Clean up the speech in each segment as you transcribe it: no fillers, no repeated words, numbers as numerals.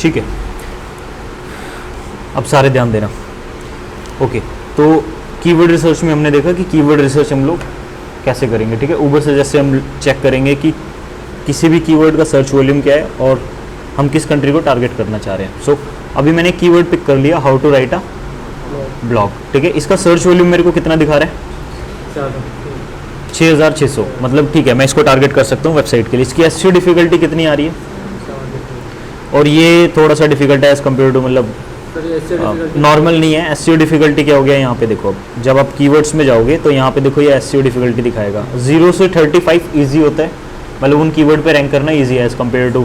ठीक है, अब सारे ध्यान देना। ओके, तो कीवर्ड रिसर्च में हमने देखा कि कीवर्ड रिसर्च हम लोग कैसे करेंगे। ठीक है, ऊबर से जैसे हम चेक करेंगे कि किसी भी कीवर्ड का सर्च वॉल्यूम क्या है और हम किस कंट्री को टारगेट करना चाह रहे हैं। सो अभी मैंने कीवर्ड पिक कर लिया, how to write a blog. ठीक है, इसका सर्च वॉल्यूम मेरे को कितना दिखा रहा है? 6600। मतलब ठीक है, मैं इसको टारगेट कर सकता हूँ वेबसाइट के लिए। इसकी एसईओ डिफिकल्टी कितनी आ रही है? और ये थोड़ा सा डिफिकल्ट है एज कम्पेयर टू, मतलब नॉर्मल नहीं है। एसईओ डिफिकल्टी क्या हो गया यहाँ पे देखो, अब जब आप कीवर्ड्स में जाओगे तो यहाँ पे देखो ये एसईओ डिफिकल्टी दिखाएगा 0 से 35 इजी होता है, मतलब उन कीवर्ड पे रैंक करना इजी है एज कम्पेयर टू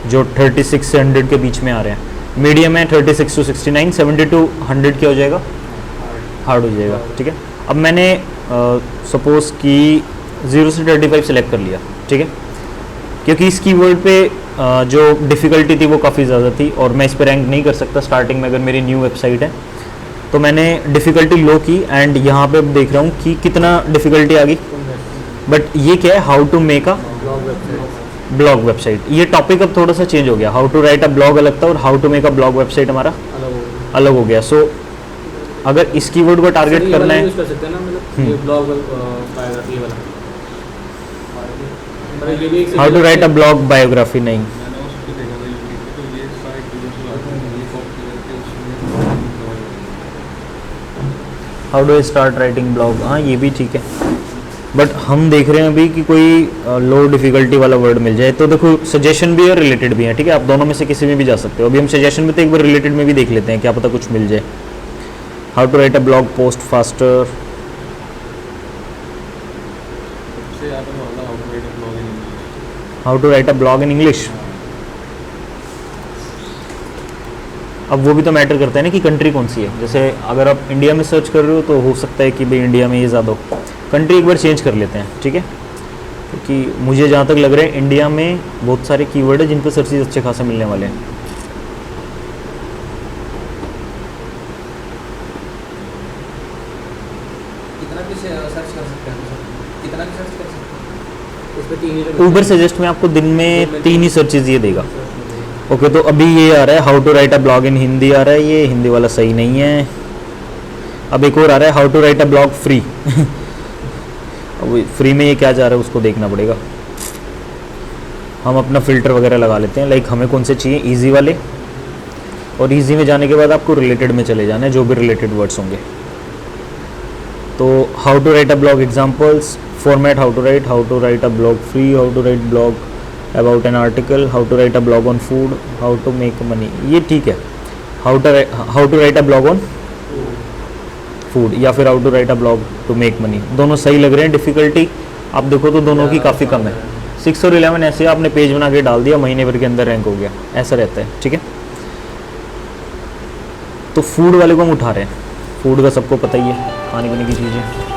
जो 36 से 100 के बीच में आ रहे हैं। मीडियम है 36 टू 69, 70 टू 100 क्या हो जाएगा? हार्ड हो जाएगा। ठीक है, अब मैंने सपोज कि 0 से 35 सेलेक्ट कर लिया। ठीक है, क्योंकि इस कीवर्ड पे जो डिफ़िकल्टी थी वो काफ़ी ज़्यादा थी और मैं इस पर रैंक नहीं कर सकता स्टार्टिंग में अगर मेरी न्यू वेबसाइट है। तो मैंने डिफ़िकल्टी लो की एंड यहाँ पे अब देख रहा हूँ कि कितना डिफ़िकल्टी आ गई। बट ये क्या है? How to make a blog website. ये टॉपिक अब थोड़ा सा चेंज हो गया। How to write a blog अलग था और how to make a blog website हमारा अलग हो गया। सो अगर इस कीवर्ड को टारगेट करना है, how to write a blog biography नहीं, how do I start writing blog, हाँ ये भी ठीक है। बट हम देख रहे हैं अभी कि कोई लो डिफिकल्टी वाला वर्ड मिल जाए। तो देखो सजेशन भी है, रिलेटेड भी है। ठीक है, आप दोनों में से किसी में भी जा सकते हो। अभी हम सजेशन में तो एक बार रिलेटेड में भी देख लेते हैं, क्या पता कुछ मिल जाए। How to write a blog post faster, how to write a blog in English. अब वो भी तो मैटर करता है ना कि कंट्री कौन सी है। जैसे अगर आप इंडिया में सर्च कर रहे हो तो हो सकता है कि भाई इंडिया में ये ज़्यादा हो। कंट्री एक बार चेंज कर लेते हैं। ठीक है, क्योंकि मुझे जहाँ तक लग रहा है इंडिया में बहुत सारे कीवर्ड है जिन पर सर्चेज अच्छे खासे मिलने वाले हैं। ऊबर सजेस्ट में आपको दिन में 3 ही सर्चेज ये देगा। ओके, तो अभी ये आ रहा है how to write a blog in Hindi आ रहा है, ये हिंदी वाला सही नहीं है। अब एक और आ रहा है how to write a blog free. अब फ्री में ये क्या जा रहा है उसको देखना पड़ेगा। हम अपना फ़िल्टर वगैरह लगा लेते हैं, लाइक हमें कौन से चाहिए, ईजी वाले। और ईजी में जाने के बाद आपको रिलेटेड में चले जाना है, जो भी रिलेटेड वर्ड्स होंगे। तो how to write a blog examples, format how to write a blog free, how to write blog about an article, how to write a blog on food, how to make money, ये ठीक है। How to write a blog on food या फिर how to write a blog to make money, दोनों सही लग रहे हैं। डिफ़िकल्टी आप देखो तो दोनों की काफ़ी कम है। 6 और 11 ऐसे आपने पेज बना के डाल दिया, महीने भर के अंदर रैंक हो गया, ऐसा रहता है। ठीक है, तो फूड वाले को हम उठा रहे हैं। फूड का सबको पता ही है, खाने पीने की चीज़ें।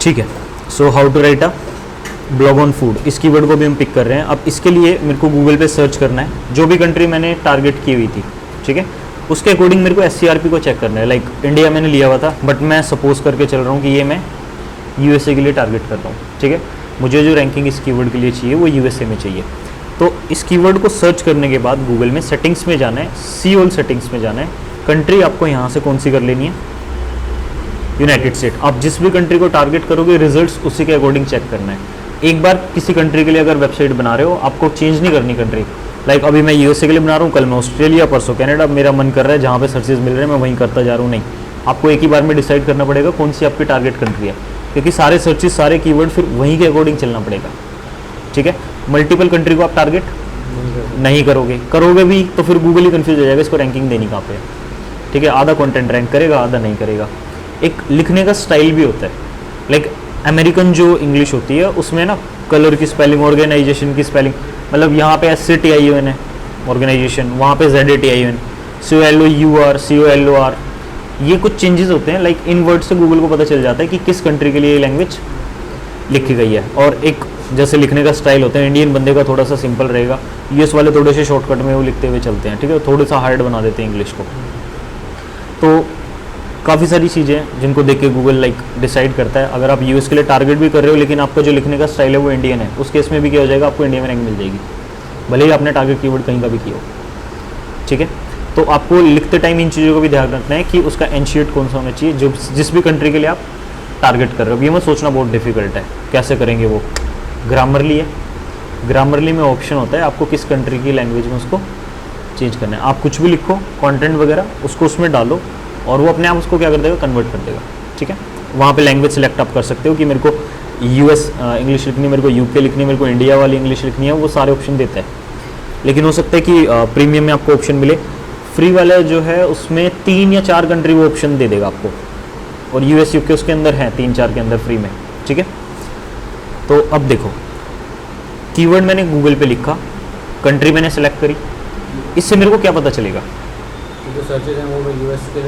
ठीक है, so how to write a blog on food, इस कीवर्ड को भी हम पिक कर रहे हैं। अब इसके लिए मेरे को गूगल पे सर्च करना है, जो भी कंट्री मैंने टारगेट की हुई थी। ठीक है, उसके अकॉर्डिंग मेरे को SCRP को चेक करना है। लाइक इंडिया मैंने लिया हुआ था, बट मैं सपोज करके चल रहा हूँ कि ये मैं USA के लिए टारगेट कर रहा हूँ। ठीक है, मुझे जो रैंकिंग इस कीवर्ड के लिए चाहिए वो USA में चाहिए। तो इस कीवर्ड को सर्च करने के बाद गूगल में सेटिंग्स में जाना है, सी ऑल सेटिंग्स में जाना है। कंट्री आपको यहाँ से कौन सी कर लेनी है, यूनाइटेड स्टेट। आप जिस भी कंट्री को टारगेट करोगे रिजल्ट्स उसी के अकॉर्डिंग चेक करना है। एक बार किसी कंट्री के लिए अगर वेबसाइट बना रहे हो, आपको चेंज नहीं करनी कंट्री। लाइक अभी मैं USA के लिए बना रहा हूँ, कल मैं ऑस्ट्रेलिया, परसों कनाडा, मेरा मन कर रहा है जहाँ पे सर्चेज मिल रहे हैं मैं वहीं करता जा रहा हूँ। नहीं, आपको एक ही बार में डिसाइड करना पड़ेगा कौन सी आपकी टारगेट कंट्री है, क्योंकि सारे सर्चेज सारे कीवर्ड फिर वहीं के अकॉर्डिंग चलना पड़ेगा। ठीक है, मल्टीपल कंट्री को आप टारगेट नहीं करोगे भी तो फिर गूगल ही कन्फ्यूज हो जाएगा इसको रैंकिंग देनी कहाँ पे है। ठीक है, आधा कंटेंट रैंक करेगा, आधा नहीं करेगा। एक लिखने का स्टाइल भी होता है। लाइक अमेरिकन जो इंग्लिश होती है उसमें ना कलर की स्पेलिंग, ऑर्गेनाइजेशन की स्पेलिंग, मतलब यहाँ पे SCTION है ऑर्गेनाइजेशन, वहाँ पे ZATION, COLOUR, COLOR, ये कुछ चेंजेस होते हैं। लाइक इन वर्ड से गूगल को पता चल जाता है कि किस कंट्री के लिए ये लैंग्वेज लिखी गई है। और एक जैसे लिखने का स्टाइल होता है, इंडियन बंदे का थोड़ा सा सिंपल रहेगा, यूएस वाले थोड़े से शॉर्टकट में वो लिखते हुए चलते हैं, ठीक है, थोड़ा सा हार्ड बना देते हैं इंग्लिश को। तो काफ़ी सारी चीज़ें हैं जिनको देख के गूगल लाइक डिसाइड करता है। अगर आप यूएस के लिए टारगेट भी कर रहे हो लेकिन आपका जो लिखने का स्टाइल है वो इंडियन है, उस केस में भी क्या हो जाएगा, आपको इंडिया में रैंक मिल जाएगी, भले ही आपने टारगेट कीवर्ड कहीं का भी किया हो, ठीक है। तो आपको लिखते टाइम इन चीज़ों को भी ध्यान रखना है कि उसका एनशीट कौन सा होना चाहिए, जो जिस भी कंट्री के लिए आप टारगेट कर रहे हो। ये मत सोचना बहुत डिफिकल्ट है, कैसे करेंगे वो। ग्रामरली है, ग्रामरली में ऑप्शन होता है आपको किस कंट्री की लैंग्वेज में उसको चेंज करना है। आप कुछ भी लिखो कंटेंट वगैरह, उसको उसमें डालो और वो अपने आप उसको क्या कर देगा, कन्वर्ट कर देगा, ठीक है। वहाँ पे लैंग्वेज सेलेक्ट आप कर सकते हो कि मेरे को यूएस इंग्लिश लिखनी है, मेरे को यूके लिखनी है, मेरे को इंडिया वाली इंग्लिश लिखनी है, वो सारे ऑप्शन देता है। लेकिन हो सकता है कि प्रीमियम में आपको ऑप्शन मिले, फ्री वाला जो है उसमें 3 या 4 कंट्री वो ऑप्शन दे देगा आपको, और यूएस यूके उसके अंदर हैं 3-4 के अंदर फ्री में, ठीक है। तो अब देखो, कीवर्ड मैंने गूगल पे लिखा, कंट्री मैंने सेलेक्ट करी, इससे मेरे को क्या पता चलेगा, जो सर्चेज हैं वो यूएस के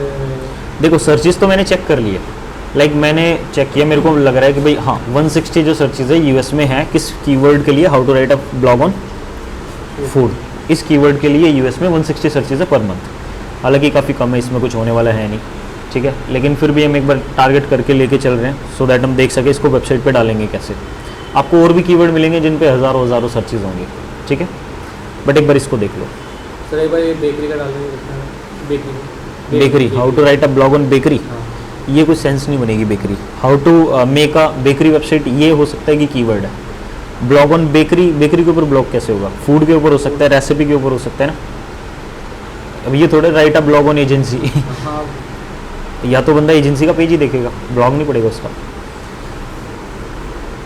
देखो सर्चेस तो मैंने चेक कर लिए, लाइक मैंने चेक किया, मेरे को लग रहा है कि भाई हाँ 160 जो सर्चेज है यूएस में है, किस कीवर्ड के लिए, how to write a blog on food, इस कीवर्ड के लिए यूएस में 160 सर्चेज है पर मंथ। हालांकि काफ़ी कम है, इसमें कुछ होने वाला है नहीं, ठीक है, लेकिन फिर भी हम एक बार टारगेट करके लेके चल रहे हैं सो दैट हम देख सके इसको वेबसाइट पे डालेंगे कैसे। आपको और भी कीवर्ड मिलेंगे जिन पे हज़ारों हज़ारों सर्चेज होंगे, ठीक है, बट एक बार इसको देख लो। सर एक बार ये बेकरी का डालेंगे, bakery, how to write a blog on bakery, ये कोई सेंस नहीं बनेगी bakery. How to make a bakery website, ये हो सकता है कि कीवर्ड है। ब्लॉग ऑन बेकरी, बेकरी के ऊपर ब्लॉग कैसे होगा, फूड के ऊपर हो सकता है, रेसिपी के ऊपर हो सकता है ना। अब ये थोड़े right a blog on agency, या तो बंदा एजेंसी का पेज ही देखेगा, ब्लॉग नहीं पड़ेगा उसका।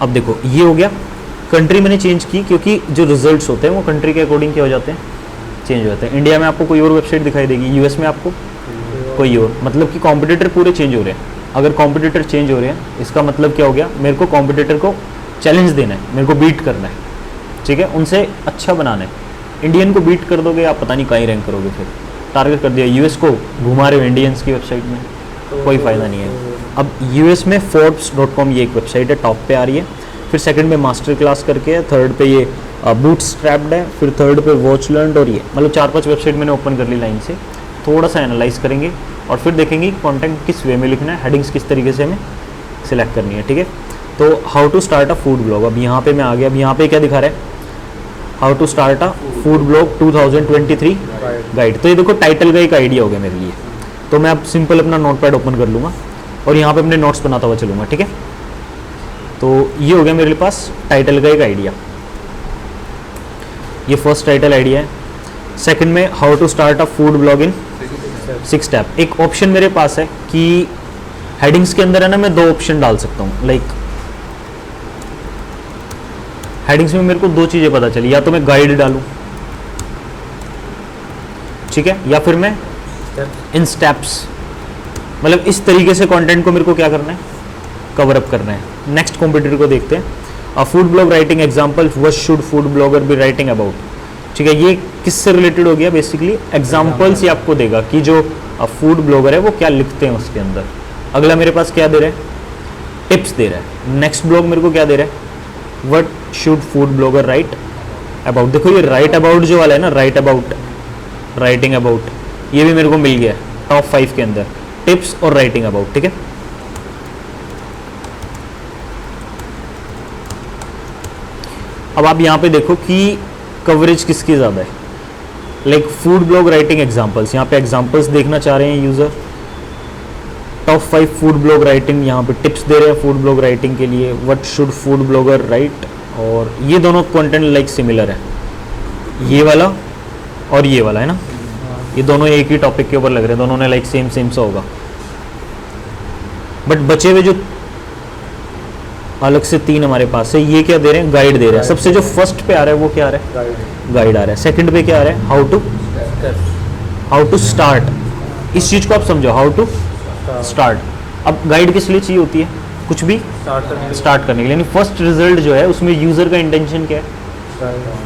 अब देखो ये हो गया, कंट्री मैंने चेंज की क्योंकि जो रिजल्ट्स होते हैं वो कंट्री के अकॉर्डिंग क्या हो जाते हैं, चेंज हो जाते हैं। इंडिया में आपको कोई और वेबसाइट दिखाई देगी, यूएस में आपको कोई और, मतलब कि कॉम्पिटिटर पूरे चेंज हो रहे हैं। अगर कॉम्पिटिटर चेंज हो रहे हैं इसका मतलब क्या हो गया, मेरे को कॉम्पिटिटर को चैलेंज देना है, मेरे को बीट करना है, ठीक है, उनसे अच्छा बनाना है। इंडियन को बीट कर दोगे आप पता नहीं कहीं रैंक करोगे, फिर टारगेट कर दिया यूएस को, घुमा रहे हो इंडियंस की वेबसाइट में, कोई फ़ायदा नहीं है। अब यूएस में forbes.com ये एक वेबसाइट है, टॉप पे आ रही है, फिर सेकंड पे मास्टर क्लास करके है, थर्ड पे ये बूटस्ट्रैप्ड है, फिर थर्ड पे वॉच लर्न, और ये मतलब 4-5 वेबसाइट मैंने ओपन कर ली लाइन से। थोड़ा सा एनालाइज करेंगे और फिर देखेंगे कि कंटेंट किस वे में लिखना है, हेडिंग्स किस तरीके से हमें सिलेक्ट करनी है, ठीक है। तो how to start a food blog, अब यहाँ पे मैं आ गया, अब यहाँ पे क्या दिखा रहा है, how to start a food blog 2023 guide. तो ये देखो टाइटल का एक आइडिया हो गया मेरे लिए, तो मैं अब सिंपल अपना नोटपैड ओपन कर लूँगा और यहाँ पे अपने नोट्स बनाता हुआ चलूँगा, ठीक है। तो ये हो गया मेरे पास टाइटल का एक आइडिया, ये फर्स्ट टाइटल आइडिया है। सेकंड में how to start a food blog in 6 step. एक ऑप्शन मेरे पास है कि हेडिंग्स के अंदर है ना, मैं 2 ऑप्शन डाल सकता हूँ, लाइक हेडिंग्स में मेरे को 2 चीज़ें पता चली, या तो मैं गाइड डालूँ, ठीक है, या फिर मैं इन स्टेप्स, मतलब इस तरीके से कंटेंट को मेरे को क्या करना है, कवर अप करना है। नेक्स्ट कॉम्पिटिटर को देखते हैं, अ food blog writing example, what should food blogger be writing about, ठीक है। ये किससे रिलेटेड हो गया, बेसिकली एग्जांपल्स ही आपको देगा कि जो फूड ब्लॉगर है वो क्या लिखते हैं उसके अंदर। अगला मेरे पास क्या दे रहा है, टिप्स दे रहा है। नेक्स्ट ब्लॉग मेरे को क्या दे रहा है, what should food blogger right about. देखो ये राइट अबाउट जो वाला है ना, राइट अबाउट, राइटिंग अबाउट, ये भी मेरे को मिल गया टॉप 5 के अंदर, टिप्स और राइटिंग अबाउट, ठीक है। अब आप यहाँ पे देखो कि कवरेज किसकी ज़्यादा है, like food blog writing examples, यहाँ पे एग्जांपल्स देखना चाह रहे हैं user. Top 5 food blog writing, यहाँ पे टिप्स दे रहे हैं फूड ब्लॉग राइटिंग के लिए, what should food blogger right, और ये दोनों कंटेंट लाइक सिमिलर है, ये वाला और ये वाला है ना, ये दोनों एक ही टॉपिक के ऊपर लग रहे हैं, दोनों ने लाइक सेम सा होगा। बट बचे हुए जो अलग से 3 हमारे पास है, ये क्या दे रहे हैं, गाइड दे रहे हैं। सबसे जो फर्स्ट पे आ रहा है वो क्या आ रहा है, गाइड आ रहा है। सेकंड पे क्या आ रहा है, हाउ टू स्टार्ट। इस चीज को आप समझो, हाउ टू स्टार्ट। अब गाइड किस लिए चाहिए होती है, कुछ भी स्टार्ट करने के लिए, यानी फर्स्ट रिजल्ट जो है उसमें यूजर का इंटेंशन क्या है,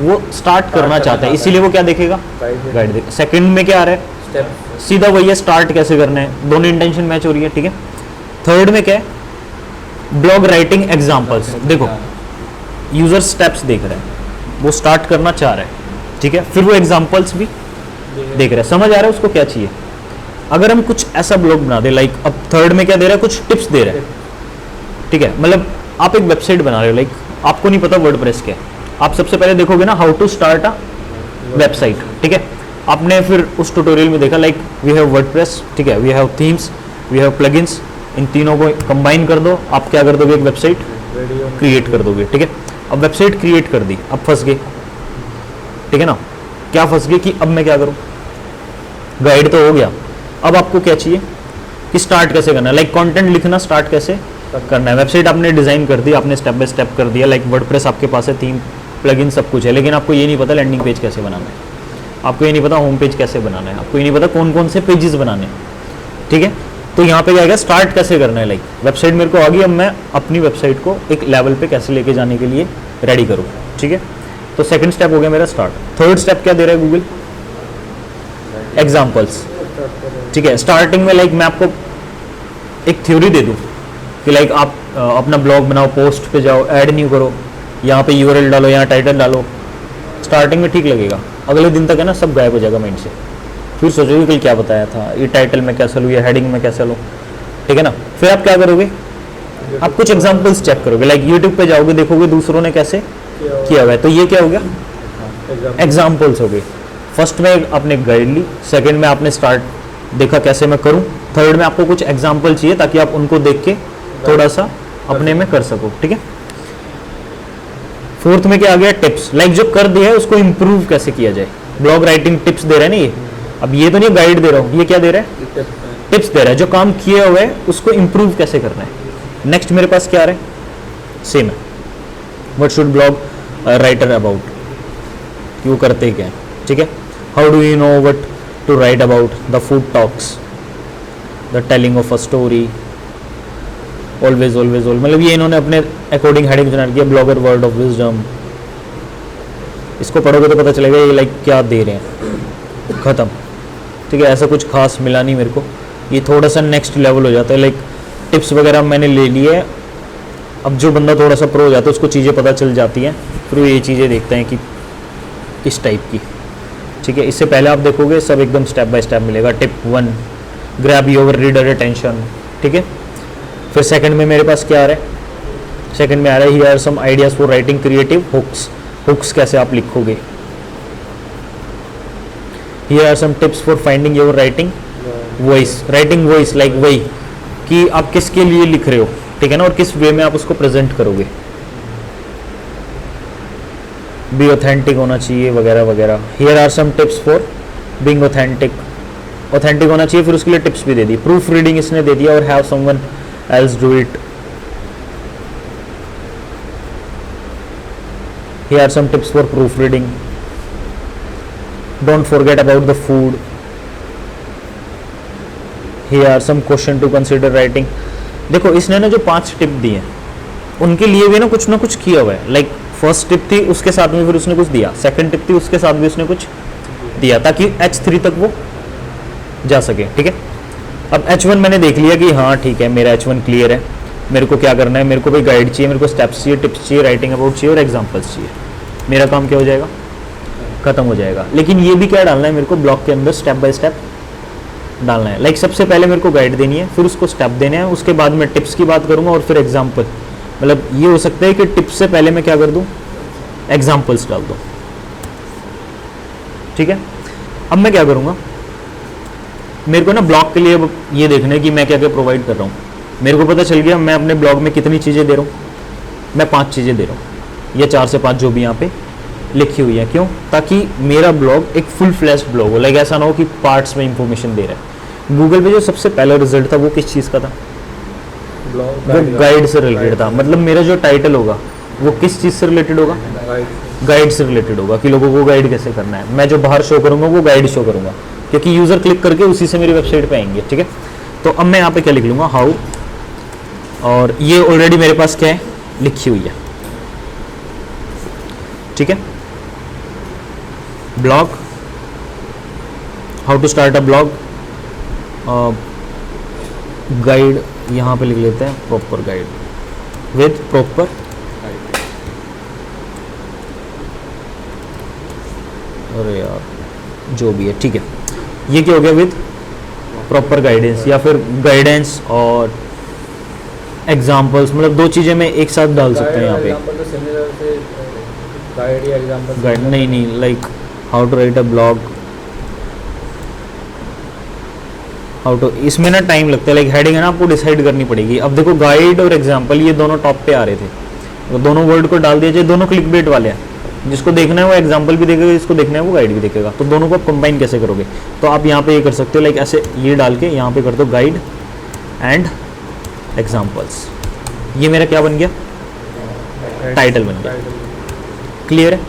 वो स्टार्ट करना चाहता है, इसीलिए वो क्या देखेगा, गाइड देखेगा। सेकंड में क्या आ रहा है, सीधा वही है, स्टार्ट कैसे करना है, दोनों इंटेंशन मैच हो रही है, ठीक है। थर्ड में क्या है, ब्लॉग राइटिंग एग्जांपल्स। देखो यूज़र स्टेप्स देख रहा है, वो स्टार्ट करना चाह रहा है, ठीक है। फिर वो एग्जांपल्स भी देख रहा है, समझ आ रहा है उसको क्या चाहिए। अगर हम कुछ ऐसा ब्लॉग बना दे, लाइक अब थर्ड में क्या दे रहा है, कुछ टिप्स दे रहा है, ठीक है। मतलब आप एक वेबसाइट बना रहे हो, लाइक आपको नहीं पता वर्डप्रेस क्या है, आप सबसे पहले देखोगे ना how to start a website, ठीक है। आपने फिर उस ट्यूटोरियल में देखा लाइक वी हैव वर्डप्रेस, ठीक है, we have themes, we have plugins, इन तीनों को कंबाइन कर दो, आप क्या कर दोगे, एक वेबसाइट क्रिएट कर दोगे, ठीक है। अब वेबसाइट क्रिएट कर दी, अब फंस गए, ठीक है ना। क्या फंस गए कि अब मैं क्या करूं, गाइड तो हो गया, अब आपको क्या चाहिए कि स्टार्ट कैसे करना है, लाइक कंटेंट लिखना स्टार्ट कैसे करना है। वेबसाइट आपने डिजाइन कर दी, आपने स्टेप बाय स्टेप कर दिया, लाइक वर्डप्रेस आपके पास है, थीम, प्लगइन सब कुछ है, लेकिन आपको ये नहीं पता लैंडिंग पेज कैसे बनाना है, आपको ये नहीं पता होम पेज कैसे बनाना है, आपको ये नहीं पता कौन कौन से पेजेस बनाने हैं, ठीक है। तो यहाँ पे क्या है, स्टार्ट कैसे करना है, लाइक वेबसाइट मेरे को आ गई, अब मैं अपनी वेबसाइट को एक लेवल पे कैसे लेके जाने के लिए रेडी करूँ, ठीक है। तो सेकंड स्टेप हो गया मेरा स्टार्ट। थर्ड स्टेप क्या दे रहा है गूगल, एग्जाम्पल्स, ठीक है। स्टार्टिंग में लाइक मैं आपको एक थ्योरी दे दूँ कि लाइक आप अपना ब्लॉग बनाओ, पोस्ट पे जाओ, ऐड न्यू करो, यहाँ पे यूआरएल डालो, यहाँ टाइटल डालो, स्टार्टिंग में ठीक लगेगा, अगले दिन तक है ना सब गायब हो जाएगा माइंड से, फिर सोचोगे कल क्या बताया था, ये टाइटल में कैसे लूँ, ये हेडिंग में कैसे लूँ, ठीक है ना। फिर आप क्या करोगे, आप कुछ एग्जाम्पल्स चेक करोगे, लाइक यूट्यूब पे जाओगे, देखोगे दूसरों ने कैसे किया हुआ है, तो ये क्या हो गया, एग्जाम्पल्स हो गए। फर्स्ट में आपने गाइड ली, सेकंड में आपने स्टार्ट देखा कैसे मैं करूं, थर्ड में आपको कुछ एग्जाम्पल चाहिए ताकि आप उनको देख के थोड़ा सा अपने में कर सको, ठीक है। फोर्थ में क्या आ गया, टिप्स, लाइक जो कर दिया है उसको इंप्रूव कैसे किया जाए। ब्लॉग राइटिंग टिप्स दे रहा है ना ये, अब ये तो नहीं गाइड दे रहा हूँ, ये क्या दे रहा है, टिप्स दे रहा है, जो काम किए हुए है उसको इंप्रूव कैसे करना है। नेक्स्ट मेरे पास क्या आ रहा है, सेम है, what should blog writer about, वो करते क्या है, ठीक है। How do you know what to write about, the food talks, the telling of a story, always always all, मतलब ये इन्होंने अपने अकॉर्डिंग हेडिंग बना दिया, ब्लॉगर वर्ड ऑफ विजडम, इसको पढ़ोगे तो पता चलेगा ये लाइक क्या दे रहे हैं, ख़त्म, ठीक है। ऐसा कुछ खास मिला नहीं मेरे को, ये थोड़ा सा नेक्स्ट लेवल हो जाता है, लाइक टिप्स वगैरह मैंने ले लिए, अब जो बंदा थोड़ा सा प्रो हो जाता है उसको चीज़ें पता चल जाती हैं, फिर वो ये चीज़ें देखते हैं कि किस टाइप की, ठीक है। इससे पहले आप देखोगे सब एकदम स्टेप बाय स्टेप मिलेगा। Tip 1, grab your reader attention, ठीक है। फिर सेकंड में मेरे पास क्या आ रहा है, सेकंड में आ रहा है here are some ideas for writing creative hooks, hooks कैसे आप लिखोगे। Here are some tips for finding your writing voice, writing voice like वही कि आप किसके लिए लिख रहे हो, ठीक है ना, और किस वे में आप उसको प्रेजेंट करोगे, बी ऑथेंटिक होना चाहिए वगैरह वगैरह। Here are some tips for being authentic, authentic होना चाहिए, फिर उसके लिए टिप्स भी दे दी। प्रूफ रीडिंग इसने दे दिया, और have someone else do it. Here are some tips for proof reading, don't forget about the food. Here are some question to consider writing. देखो इसने ना जो 5 टिप दी हैं उनके लिए भी ना कुछ किया हुआ है, लाइक फर्स्ट टिप थी उसके साथ में फिर उसने कुछ दिया, सेकंड टिप थी उसके साथ भी उसने कुछ दिया, ताकि H3 तक वो जा सके, ठीक है। अब H1 मैंने देख लिया कि हाँ ठीक है मेरा H1 क्लियर है, मेरे को क्या करना है, मेरे को कोई गाइड चाहिए, मेरे को स्टेप्स चाहिए, टिप्स चाहिए, राइटिंग अबाउट चाहिए और एग्जाम्पल्स चाहिए, मेरा काम क्या हो जाएगा, खत्म हो जाएगा। लेकिन ये भी क्या डालना है मेरे को, ब्लॉग के अंदर स्टेप बाय स्टेप डालना है, लाइक सबसे पहले मेरे को गाइड देनी है, फिर उसको स्टेप देने हैं, उसके बाद मैं टिप्स की बात करूँगा और फिर एग्जाम्पल, मतलब ये हो सकता है कि टिप्स से पहले मैं क्या कर दूँ, एग्जाम्पल्स डाल दूँ, ठीक है। अब मैं क्या करूँगा, मेरे को ना ब्लॉग के लिए ये देखना है कि मैं क्या क्या प्रोवाइड कर रहा हूँ। मेरे को पता चल गया मैं अपने ब्लॉग में कितनी चीज़ें दे रहा हूँ, मैं 5 चीज़ें दे रहा हूँ, या 4 से 5 जो भी यहाँ पे लिखी हुई है। क्यों, ताकि मेरा ब्लॉग एक फुल फ्लैश्ड ब्लॉग हो, लाइक ऐसा ना हो कि पार्ट्स में इंफॉर्मेशन दे रहा है। गूगल पे जो सबसे पहला रिजल्ट था वो किस चीज़ का था, वो गाइड से रिलेटेड था, मतलब मेरा जो टाइटल होगा वो किस चीज़ से रिलेटेड होगा, गाइड से रिलेटेड होगा, कि लोगों को गाइड कैसे करना है। मैं जो बाहर शो करूँगा वो गाइड शो करूँगा, क्योंकि यूज़र क्लिक करके उसी से मेरी वेबसाइट पे आएंगे, ठीक है। तो अब मैं यहाँ पे क्या लिख लूँगा, हाउ, और ये ऑलरेडी मेरे पास क्या है लिखी हुई है, ठीक है। Blog, how to start a blog, guide यहाँ पे लिख लेते हैं, प्रॉपर गाइड विद प्रॉपर अरे यार जो भी है ठीक है, ये क्या हो गया विद प्रॉपर गाइडेंस या फिर गाइडेंस और एग्जाम्पल्स, मतलब दो चीज़ें मैं एक साथ डाल सकते हैं यहाँ पे। एग्जांपल तो सिमिलर से गाइड या एग्जांपल गाइड नहीं like how to write a blog, how to, इसमें ना टाइम लगता है, लाइक हेडिंग है ना आपको डिसाइड करनी पड़ेगी। अब देखो गाइड और एग्जाम्पल ये दोनों टॉप पे आ रहे थे, तो दोनों वर्ड को डाल दिया जाए, दोनों क्लिक बेट वाले हैं, जिसको देखना है वो एग्जाम्पल भी देखेगा, जिसको देखना है वो गाइड भी देखेगा। तो दोनों को आप कंबाइन कैसे करोगे, तो आप यहाँ पे ये कर सकते हो, लाइक ऐसे ये डाल के यहाँ पे कर दो गाइड एंड एग्जाम्पल्स, ये मेरा क्या बन गया, टाइटल बन गया। क्लियर है।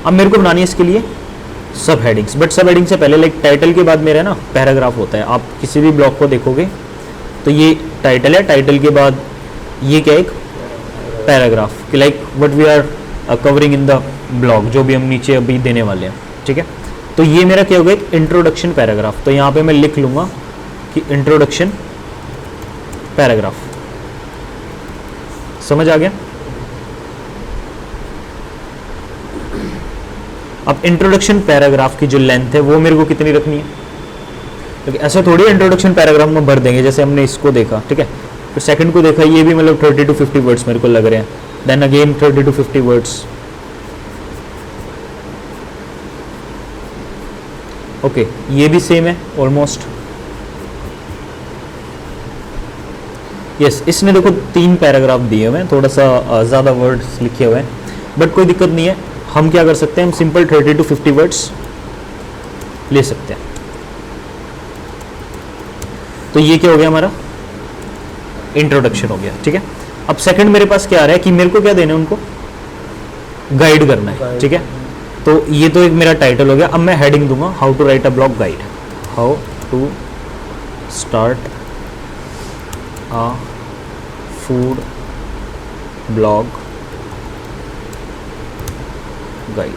अब मेरे को बनानी है इसके लिए सब हेडिंग्स, बट सब हेडिंग से पहले लाइक टाइटल के बाद मेरा ना पैराग्राफ होता है। आप किसी भी ब्लॉग को देखोगे तो ये टाइटल है, टाइटल के बाद ये क्या एक पैराग्राफ, कि like what we are covering in the blog, जो भी हम नीचे अभी देने वाले हैं। ठीक है, तो ये मेरा क्या होगा, एक इंट्रोडक्शन पैराग्राफ। तो यहाँ पे मैं लिख लूँगा कि इंट्रोडक्शन पैराग्राफ, समझ आ गया। अब इंट्रोडक्शन पैराग्राफ की जो लेंथ है वो मेरे को कितनी रखनी है, क्योंकि ऐसा थोड़ी इंट्रोडक्शन पैराग्राफ में भर देंगे, जैसे हमने इसको देखा, ठीक है, फिर सेकंड को देखा, ये भी मतलब 30 to 50 वर्ड्स मेरे को लग रहे हैं, then again 30 to 50 words. Okay, ये भी सेम है ऑलमोस्ट। यस, इसने देखो 3 पैराग्राफ दिए हुए हैं, थोड़ा सा ज़्यादा वर्ड्स लिखे हुए हैं, बट कोई दिक्कत नहीं है। हम क्या कर सकते हैं, हम सिंपल 30 to 50 वर्ड्स ले सकते हैं। तो ये क्या हो गया, हमारा इंट्रोडक्शन हो गया। ठीक है, अब सेकंड मेरे पास क्या आ रहा है कि मेरे को क्या देना है, उनको गाइड करना है। ठीक है, तो ये तो एक मेरा टाइटल हो गया। अब मैं हेडिंग दूंगा how to write a blog guide, how to start a food blog guide.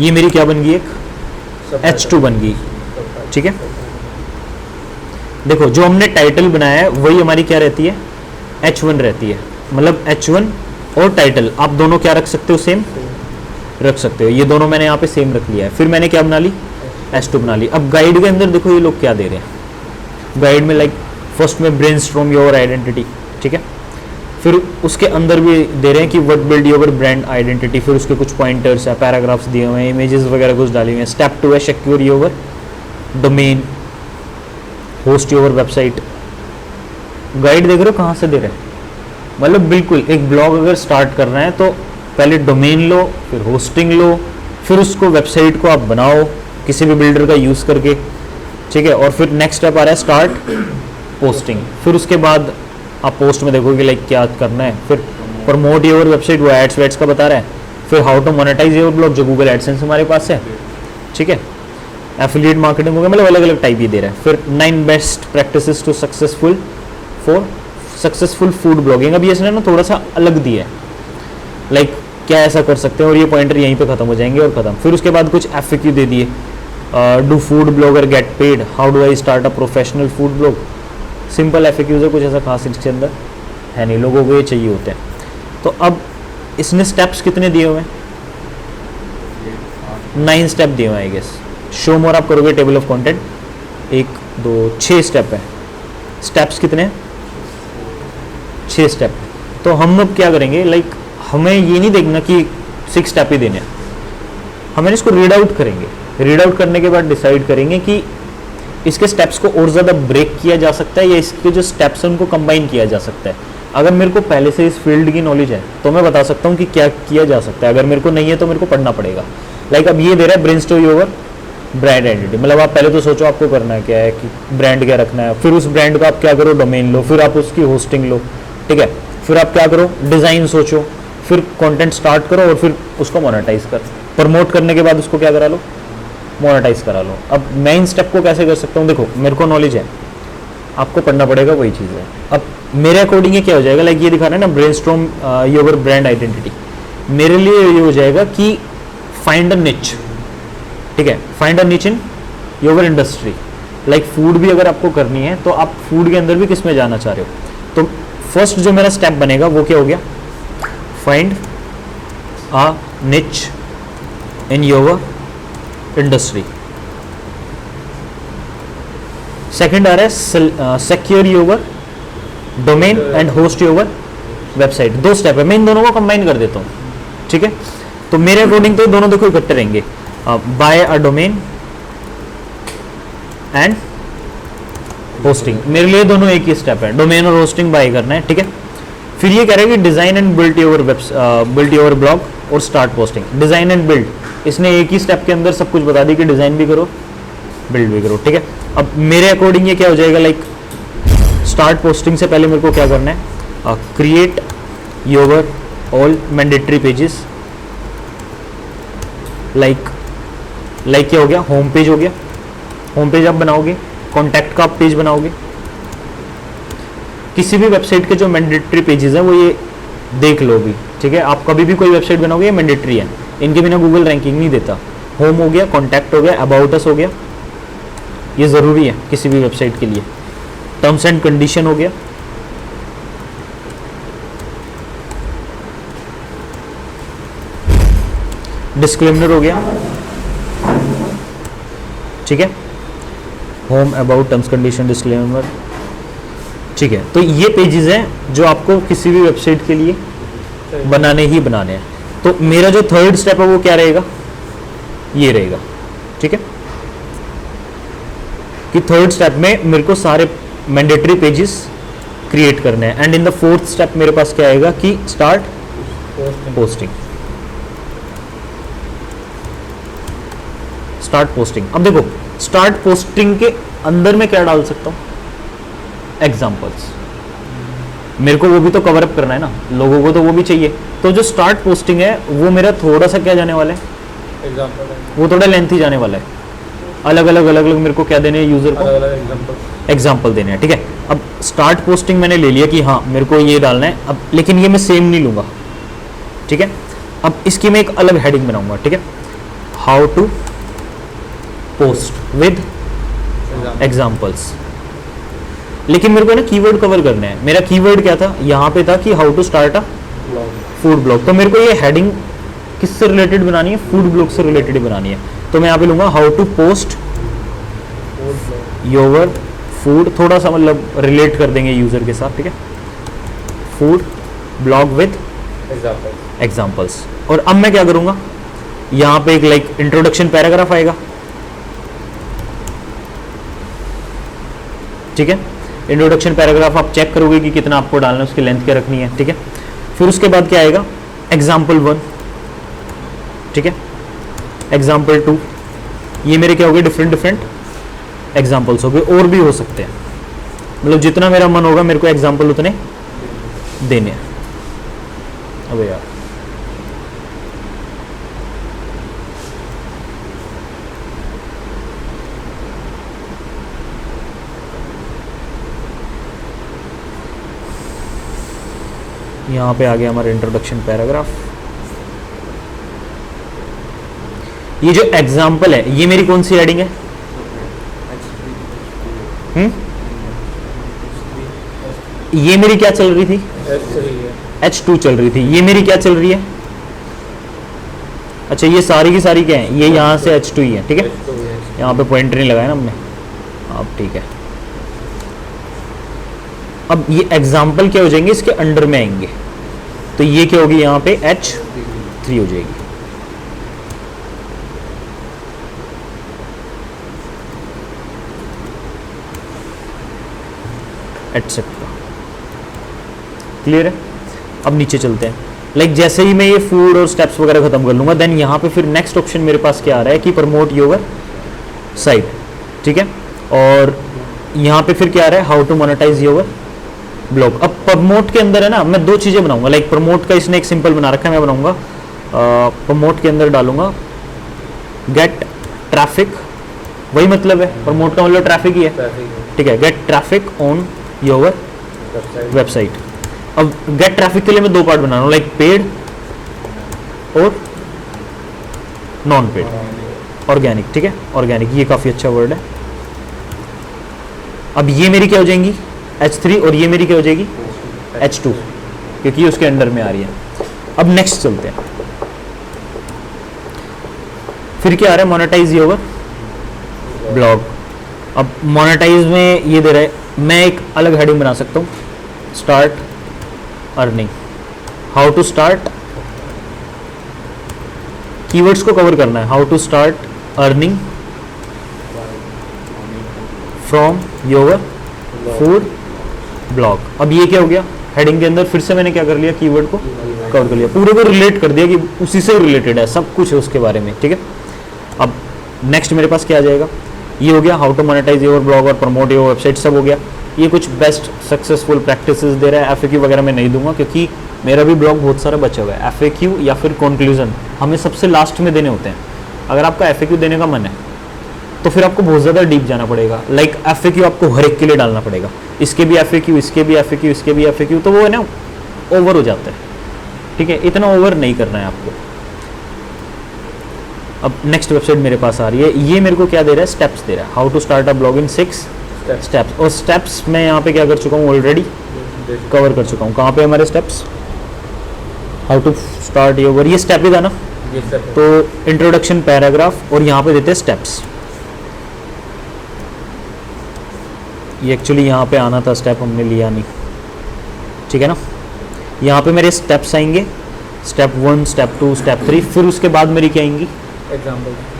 ये मेरी क्या बन गई, एक H2 बन गई। ठीक है, देखो जो हमने टाइटल बनाया है वही हमारी क्या रहती है, H1 रहती है। मतलब H1 और टाइटल आप दोनों क्या रख सकते हो, सेम रख सकते हो। ये दोनों मैंने यहाँ पे सेम रख लिया है। फिर मैंने क्या बना ली, H2 बना ली। अब गाइड के अंदर देखो ये लोग क्या दे रहे हैं, गाइड में लाइक फर्स्ट में ब्रेनस्टॉर्म योर आइडेंटिटी। ठीक है, फिर उसके अंदर भी दे रहे हैं कि what build your brand identity, फिर उसके कुछ पॉइंटर्स है, पैराग्राफ्स दिए हुए हैं, इमेजेस वगैरह कुछ डाली हुई हैं। स्टेप 2 है secure your domain, host your website. Guide देख रहे हो कहाँ से दे रहे हैं, मतलब बिल्कुल एक ब्लॉग अगर स्टार्ट करना है तो पहले डोमेन लो, फिर होस्टिंग लो, फिर उसको वेबसाइट को आप बनाओ किसी भी बिल्डर का यूज़ करके। ठीक है, और फिर नेक्स्ट स्टेप आ रहा है स्टार्ट पोस्टिंग। फिर उसके बाद आप पोस्ट में देखोगे लाइक क्या करना है, फिर प्रमोट योर वेबसाइट, वो एड्स वेड्स का बता रहा है। फिर how to monetize your blog, जो गूगल एडसेंस हमारे पास है। ठीक है, एफिलिएट मार्केटिंग हो गया, मतलब अलग अलग टाइप ही दे रहा है। फिर 9 best practices to successful food blogging. अभी इसने ना थोड़ा सा अलग दिया है, लाइक क्या ऐसा कर सकते हैं, और ये पॉइंटर यहीं पे खत्म हो जाएंगे और खत्म। फिर उसके बाद कुछ FAQ दे दिए, do food blogger get paid, how do I start a professional food blog. Simple FAQs है, कुछ ऐसा खास इसके अंदर है नहीं, लोगों को ये चाहिए होते हैं। तो अब इसने स्टेप्स कितने दिए हुए हैं, 9 स्टेप दिए हुए हैं आई गेस। शो मोर आप करोगे टेबल ऑफ कंटेंट, 1 2 6 स्टेप है। स्टेप्स कितने हैं, 6 स्टेप। तो हम अब क्या करेंगे, लाइक हमें ये नहीं देखना कि 6 स्टेप ही देने हैं, हमें इसको रीड आउट करेंगे। रीड आउट करने के बाद डिसाइड करेंगे कि इसके स्टेप्स को और ज़्यादा ब्रेक किया जा सकता है या इसके जो स्टेप्स हैं उनको कंबाइन किया जा सकता है। अगर मेरे को पहले से इस फील्ड की नॉलेज है तो मैं बता सकता हूँ कि क्या किया जा सकता है, अगर मेरे को नहीं है तो मेरे को पढ़ना पड़ेगा। लाइक अब ये दे रहा है ब्रेनस्टॉर्म योर ब्रांड आइडेंटिटी, मतलब आप पहले तो सोचो आपको करना है क्या है, कि ब्रांड क्या रखना है, फिर उस ब्रांड का आप क्या करो, डोमेन लो, फिर आप उसकी होस्टिंग लो। ठीक है, फिर आप क्या करो, डिज़ाइन सोचो, फिर कंटेंट स्टार्ट करो और फिर उसको मोनेटाइज करो। प्रमोट करने के बाद उसको क्या करा लो, मोनेटाइज करा लो। अब मैं इन स्टेप को कैसे कर सकता हूँ, देखो मेरे को नॉलेज है, आपको पढ़ना पड़ेगा, वही चीज़ है। अब मेरे अकॉर्डिंग ये क्या हो जाएगा, लाइक ये दिखा रहा है ना ब्रेनस्टॉर्म योर ब्रांड आइडेंटिटी, मेरे लिए ये हो जाएगा कि फाइंड अ निच। ठीक है, फाइंड अ निच in your industry. Like food भी अगर आपको करनी है तो आप फूड के अंदर भी किस में जाना चाह रहे हो। तो फर्स्ट जो मेरा स्टेप बनेगा वो क्या हो गया, फाइंड अ निच इन योर इंडस्ट्री। सेकंड आ रहा है secure your domain and host your website. दो स्टेप है, मैं इन दोनों को कंबाइन कर देता हूँ, ठीक है। तो मेरे अकॉर्डिंग तो दोनों देखो इकट्ठे रहेंगे, buy a domain and hosting. मेरे लिए दोनों एक ही स्टेप है, डोमेन और होस्टिंग बाय करना है, ठीक है। फिर ये कह रहा है कि design and build your blog और start posting. Design and build, इसने एक ही स्टेप के अंदर सब कुछ बता दी कि डिजाइन भी करो बिल्ड भी करो, ठीक है। अब मेरे अकॉर्डिंग ये क्या हो जाएगा, लाइक स्टार्ट पोस्टिंग से पहले मेरे को क्या करना है, create your all mandatory pages. Like क्या हो गया, होम पेज हो गया, होम पेज आप बनाओगे, कॉन्टैक्ट का आप पेज बनाओगे। किसी भी वेबसाइट के जो मैंडेटरी पेजेस हैं वो ये देख लो भी, ठीक है। आप कभी भी कोई वेबसाइट बनाओगे ये मैंडेटरी है, इनके बिना गूगल रैंकिंग नहीं देता। होम हो गया, कॉन्टैक्ट हो गया, अबाउट अस हो गया, ये ज़रूरी है किसी भी वेबसाइट के लिए। टर्म्स एंड कंडीशन हो गया, डिस्क्लेमर हो गया, ठीक है। Home, about, terms condition, disclaimer, ठीक है। तो ये पेजेस हैं जो आपको किसी भी वेबसाइट के लिए बनाने ही बनाने हैं। तो मेरा जो थर्ड स्टेप है वो क्या रहेगा, ये रहेगा, ठीक है। कि थर्ड स्टेप में मेरे को सारे मैंडेटरी पेजेस क्रिएट करने हैं। And in the fourth step मेरे पास क्या आएगा कि स्टार्ट पोस्टिंग। स्टार्ट पोस्टिंग, अब देखो स्टार्ट पोस्टिंग के अंदर मैं क्या डाल सकता हूं, एग्जाम्पल्स। मेरे को वो भी तो कवर अप करना है ना, लोगों को तो वो भी चाहिए। तो जो स्टार्ट पोस्टिंग है वो मेरा थोड़ा सा क्या जाने वाला है, एग्जांपल, वो थोड़ा लेंथी जाने वाला है। अलग अलग मेरे को क्या देने हैं, यूजर को एग्जाम्पल देने हैं, ठीक है। अब स्टार्ट पोस्टिंग मैंने ले लिया कि हाँ मेरे को ये डालना है, अब लेकिन ये मैं सेम नहीं लूंगा, ठीक है। अब इसकी मैं एक अलग हेडिंग बनाऊंगा, ठीक है, how to post with examples. लेकिन मेरे को ना कीवर्ड कवर करना है। मेरा कीवर्ड क्या था, यहाँ पे था कि how to start a food blog. तो मेरे को ये हेडिंग किससे रिलेटेड बनानी है, फूड ब्लॉग से रिलेटेड बनानी है। तो मैं यहाँ पे लूंगा how to post your food, थोड़ा सा मतलब रिलेट कर देंगे यूजर के साथ, ठीक है। Food blog with examples. और अब मैं क्या करूंगा, यहाँ पे एक लाइक इंट्रोडक्शन पैराग्राफ आएगा, ठीक है। इंट्रोडक्शन पैराग्राफ आप चेक करोगे कि कितना आपको डालना है, उसकी लेंथ क्या रखनी है, ठीक है। फिर उसके बाद क्या आएगा, एग्जाम्पल 1, ठीक है, एग्जाम्पल 2। ये मेरे क्या हो गए, डिफरेंट एग्जाम्पल्स हो गए, और भी हो सकते हैं। मतलब जितना मेरा मन होगा मेरे को एग्जाम्पल उतने देने हैं। अबे यार यहाँ पे आ गया हमारा इंट्रोडक्शन पैराग्राफ। ये जो एग्जाम्पल है ये मेरी कौन सी हेडिंग है, ये मेरी क्या चल रही थी, H2 चल रही थी। ये मेरी क्या चल रही है, अच्छा ये सारी की सारी क्या है, ये यहाँ से H2 ही है, ठीक है। यहाँ पे पॉइंटर नहीं लगाया ना हमने, अब ठीक है। अब ये एग्जाम्पल क्या हो जाएंगे, इसके अंडर में आएंगे। तो ये क्या होगी, यहाँ पे H3 हो जाएगी। एटसेट्रा, क्लियर है। अब नीचे चलते हैं। लाइक जैसे ही मैं ये फूड और स्टेप्स वगैरह खत्म कर लूंगा, देन यहाँ पे फिर नेक्स्ट ऑप्शन मेरे पास क्या आ रहा है कि प्रमोट योर साइट, ठीक है। और यहाँ पे फिर क्या आ रहा है, how to monetize your blog. अब प्रमोट के अंदर है ना, मैं दो चीजें बनाऊंगा। लाइक प्रमोट का इसने एक सिंपल बना रखा है, मैं बनाऊंगा प्रमोट के अंदर डालूंगा गेट ट्रैफिक, वही मतलब है, प्रमोट का मतलब ट्रैफिक ही है, ठीक है। Get traffic on your website. अब गेट ट्रैफिक के लिए मैं दो पार्ट बना रहा हूँ, लाइक पेड और नॉन पेड, ऑर्गेनिक, ठीक है। ऑर्गेनिक ये काफी अच्छा वर्ड है। अब ये मेरी क्या हो जाएंगी, H3, और ये मेरी क्या हो जाएगी, H2, क्योंकि ये उसके अंडर में आ रही है। अब नेक्स्ट चलते हैं। फिर क्या आ रहा है, मोनेटाइज योर ब्लॉग। अब मोनेटाइज में ये दे रहा है, मैं एक अलग हेडिंग बना सकता हूँ, start earning, how to start, keywords को कवर करना है, how to start earning from your food blog. अब ये क्या हो गया, हेडिंग के अंदर फिर से मैंने क्या कर लिया, कीवर्ड को कवर कर लिया, पूरे को रिलेट कर दिया कि उसी से रिलेटेड है, सब कुछ है उसके बारे में, ठीक है। अब नेक्स्ट मेरे पास क्या आ जाएगा, ये हो गया how to monetize your blog और प्रमोट योर वेबसाइट, सब हो गया। ये कुछ बेस्ट सक्सेसफुल प्रैक्टिसेस दे रहा है, एफएक्यू वगैरह मैं नहीं दूंगा क्योंकि मेरा भी ब्लॉग बहुत सारा बचा हुआ है। एफएक्यू या फिर कंक्लूजन हमें सबसे लास्ट में देने होते हैं। अगर आपका एफएक्यू देने का मन है तो फिर आपको बहुत ज़्यादा डीप जाना पड़ेगा, लाइक एफएक्यू आपको हर एक के लिए डालना पड़ेगा, इसके भी एफएक्यू, इसके भी एफएक्यू, इसके भी एफएक्यू, तो वो है ना ओवर हो जाता है, ठीक है, इतना ओवर नहीं करना है आपको। अब नेक्स्ट वेबसाइट मेरे पास आ रही है, ये मेरे को क्या दे रहा है, स्टेप्स दे रहा है, how to start a blog in 6 steps. और स्टेप्स मैं यहाँ पे क्या कर चुका हूँ, ऑलरेडी कवर कर चुका हूँ। कहाँ पे हमारे steps, how to start your, ये स्टेप ही था ना, तो इंट्रोडक्शन, पैराग्राफ, और यहाँ पे देते हैं स्टेप्स। ये एक्चुअली यहाँ पे आना था, स्टेप हमने लिया नहीं, ठीक है ना। यहाँ पे मेरे स्टेप्स आएंगे, स्टेप 1, स्टेप 2, स्टेप 3, फिर उसके बाद मेरी क्या आएंगी,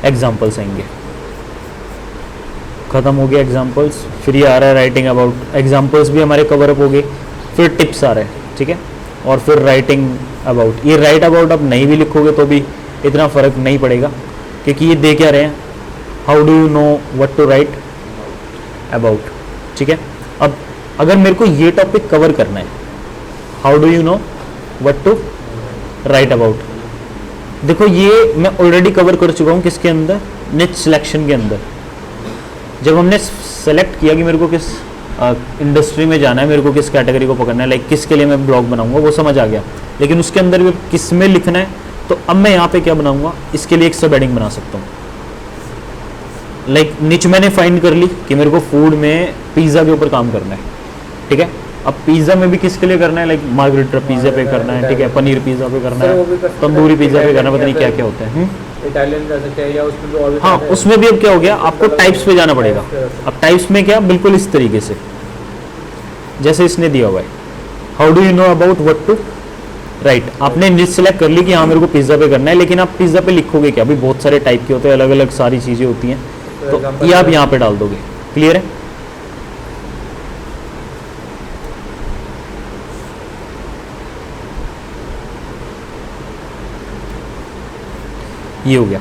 एग्जाम्पल्स आएंगे। खत्म हो गया एग्जाम्पल्स, फिर ये आ रहा है राइटिंग अबाउट, एग्जाम्पल्स भी हमारे कवर अप हो गए, फिर टिप्स आ रहे हैं, ठीक है, और फिर राइटिंग अबाउट। ये राइट अबाउट अब नहीं भी लिखोगे तो भी इतना फ़र्क नहीं पड़ेगा क्योंकि ये दे क्या रहे हैं, how do you know what to write about, ठीक है। अब अगर मेरे को ये टॉपिक कवर करना है, how do you know what to write about, देखो ये मैं ऑलरेडी कवर कर चुका हूँ किसके अंदर, निच सिलेक्शन के अंदर। जब हमने सेलेक्ट किया कि मेरे को किस इंडस्ट्री में जाना है, मेरे को किस कैटेगरी को पकड़ना है, लाइक किसके लिए मैं ब्लॉग बनाऊंगा, वो समझ आ गया। लेकिन उसके अंदर भी किस में लिखना है, तो अब मैं यहाँ पे क्या बनाऊंगा, इसके लिए एक सब हेडिंग बना सकता हूँ। लाइक निच मैंने फाइंड कर ली कि मेरे को फूड में पिज़्ज़ा के ऊपर काम करना है, ठीक है। अब पिज़्ज़ा में भी किसके लिए करना है, लाइक मार्गरेटा पिज़्ज़ा पे करना है, ठीक है, पनीर पिज़्ज़ा पे करना है, तंदूरी पिज़्ज़ा पे करना है, पता नहीं क्या क्या होता है, इटालियन कर सकते हैं या उसमें भी और भी हाँ, उसमें भी अब क्या हो गया, आपको टाइप्स पे जाना पड़ेगा। अब टाइप्स में क्या, बिल्कुल इस तरीके से जैसे इसने दिया हुआ है, how do you know about what to write. आपने निच सेलेक्ट कर ली कि हाँ मेरे को पिज़्ज़ा पे करना है, लेकिन आप पिज़्ज़ा पे लिखोगे क्या, अभी बहुत सारे टाइप के होते हैं, अलग अलग सारी चीज़ें होती हैं, तो ये आप यहाँ पे डाल दोगे। क्लियर है, ये हो गया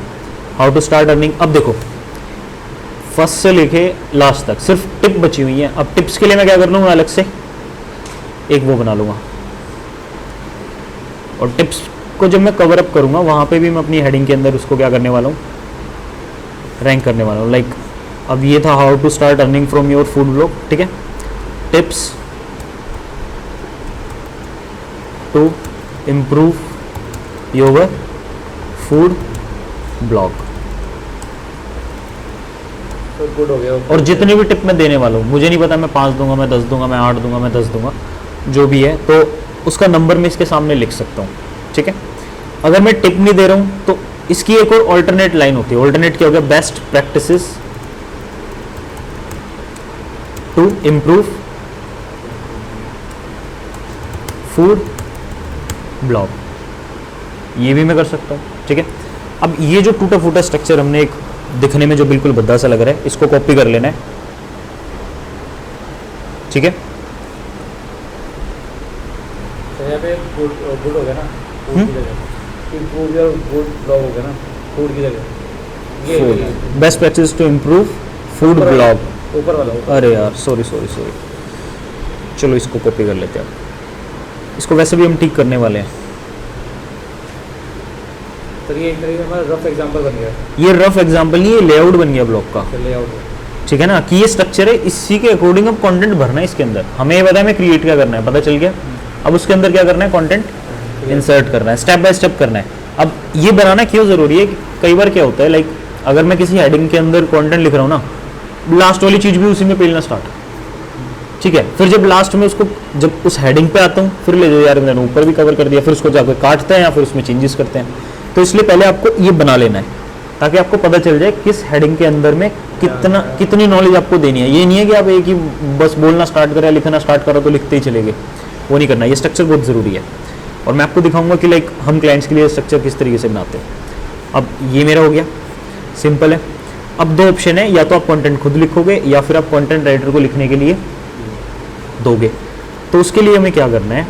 हाउ टू स्टार्ट अर्निंग। अब देखो फर्स्ट से लेके लास्ट तक सिर्फ टिप बची हुई है। अब टिप्स के लिए मैं क्या कर लूँगा, अलग से एक वो बना लूँगा, और टिप्स को जब मैं कवर अप करूँगा वहाँ पे भी मैं अपनी हेडिंग के अंदर उसको क्या करने वाला हूँ, रैंक करने वाला हूँ। लाइक अब ये था how to start earning from your food blog, ठीक है, tips to improve your food blog. तो गुड हो गया। और जितनी भी टिप मैं देने वाला हूँ, मुझे नहीं पता मैं 5 दूंगा, मैं 10 दूंगा, मैं 8 दूंगा, मैं 10 दूंगा, जो भी है, तो उसका नंबर मैं इसके सामने लिख सकता हूँ, ठीक है। अगर मैं टिप नहीं दे रहा हूँ तो इसकी एक और ऑल्टरनेट लाइन होती है। ऑल्टरनेट क्या हो गया, best practices to improve food blog, ये भी मैं कर सकता हूँ, ठीक है। अब ये जो टूटा फूटा स्ट्रक्चर हमने एक दिखने में जो बिल्कुल भद्दा सा लग रहा है, इसको कॉपी कर लेना है, ठीक है। तो यहाँ पे गुड हो गया ना, फूड की जगह इम्प्रूव योर फूड ब्लॉग हो गया ना, फूड की जगह ये best practice to improve food blog, ऊपर वाला ऊपर। अरे यार सॉरी, चलो इसको कॉपी कर लेते हैं। इसको वैसे भी हम ठीक करने वाले हैं। तो ये एक तरीके से हमारा रफ एग्जांपल बन गया, ये रफ एग्जांपल नहीं, ये लेआउट बन गया ब्लॉग का, लेआउट, ठीक है ना, कि ये स्ट्रक्चर है, इसी के अकॉर्डिंग अब कंटेंट भरना है इसके अंदर। हमें ये पता है हमें क्रिएट क्या करना है, पता चल गया। अब उसके अंदर क्या करना है, कंटेंट इंसर्ट करना है, स्टेप बाय स्टेप करना है। अब ये बनाना क्यों ज़रूरी है, कई बार क्या होता है, लाइक अगर मैं किसी हेडिंग के अंदर कंटेंट लिख रहा हूँ ना, लास्ट वाली चीज़ भी उसी में पेलना स्टार्ट, ठीक है। फिर जब लास्ट में उसको जब उस हेडिंग पे आता हूँ, फिर ले जाओ यार मैंने ऊपर भी कवर कर दिया, फिर उसको जाकर काटते हैं या फिर उसमें चेंजेस करते हैं। तो इसलिए पहले आपको ये बना लेना है, ताकि आपको पता चल जाए किस हेडिंग के अंदर में कितनी नॉलेज आपको देनी है। ये नहीं है कि आप एक ही बस बोलना स्टार्ट करें, लिखना स्टार्ट करो तो लिखते ही चले गए, वो नहीं करना। ये स्ट्रक्चर बहुत ज़रूरी है और मैं आपको दिखाऊंगा कि लाइक हम क्लाइंट्स के लिए स्ट्रक्चर किस तरीके से बनाते हैं। अब ये मेरा हो गया, सिंपल है। अब दो ऑप्शन है, या तो आप कंटेंट खुद लिखोगे या फिर आप कंटेंट राइटर को लिखने के लिए दोगे। तो उसके लिए हमें क्या करना है,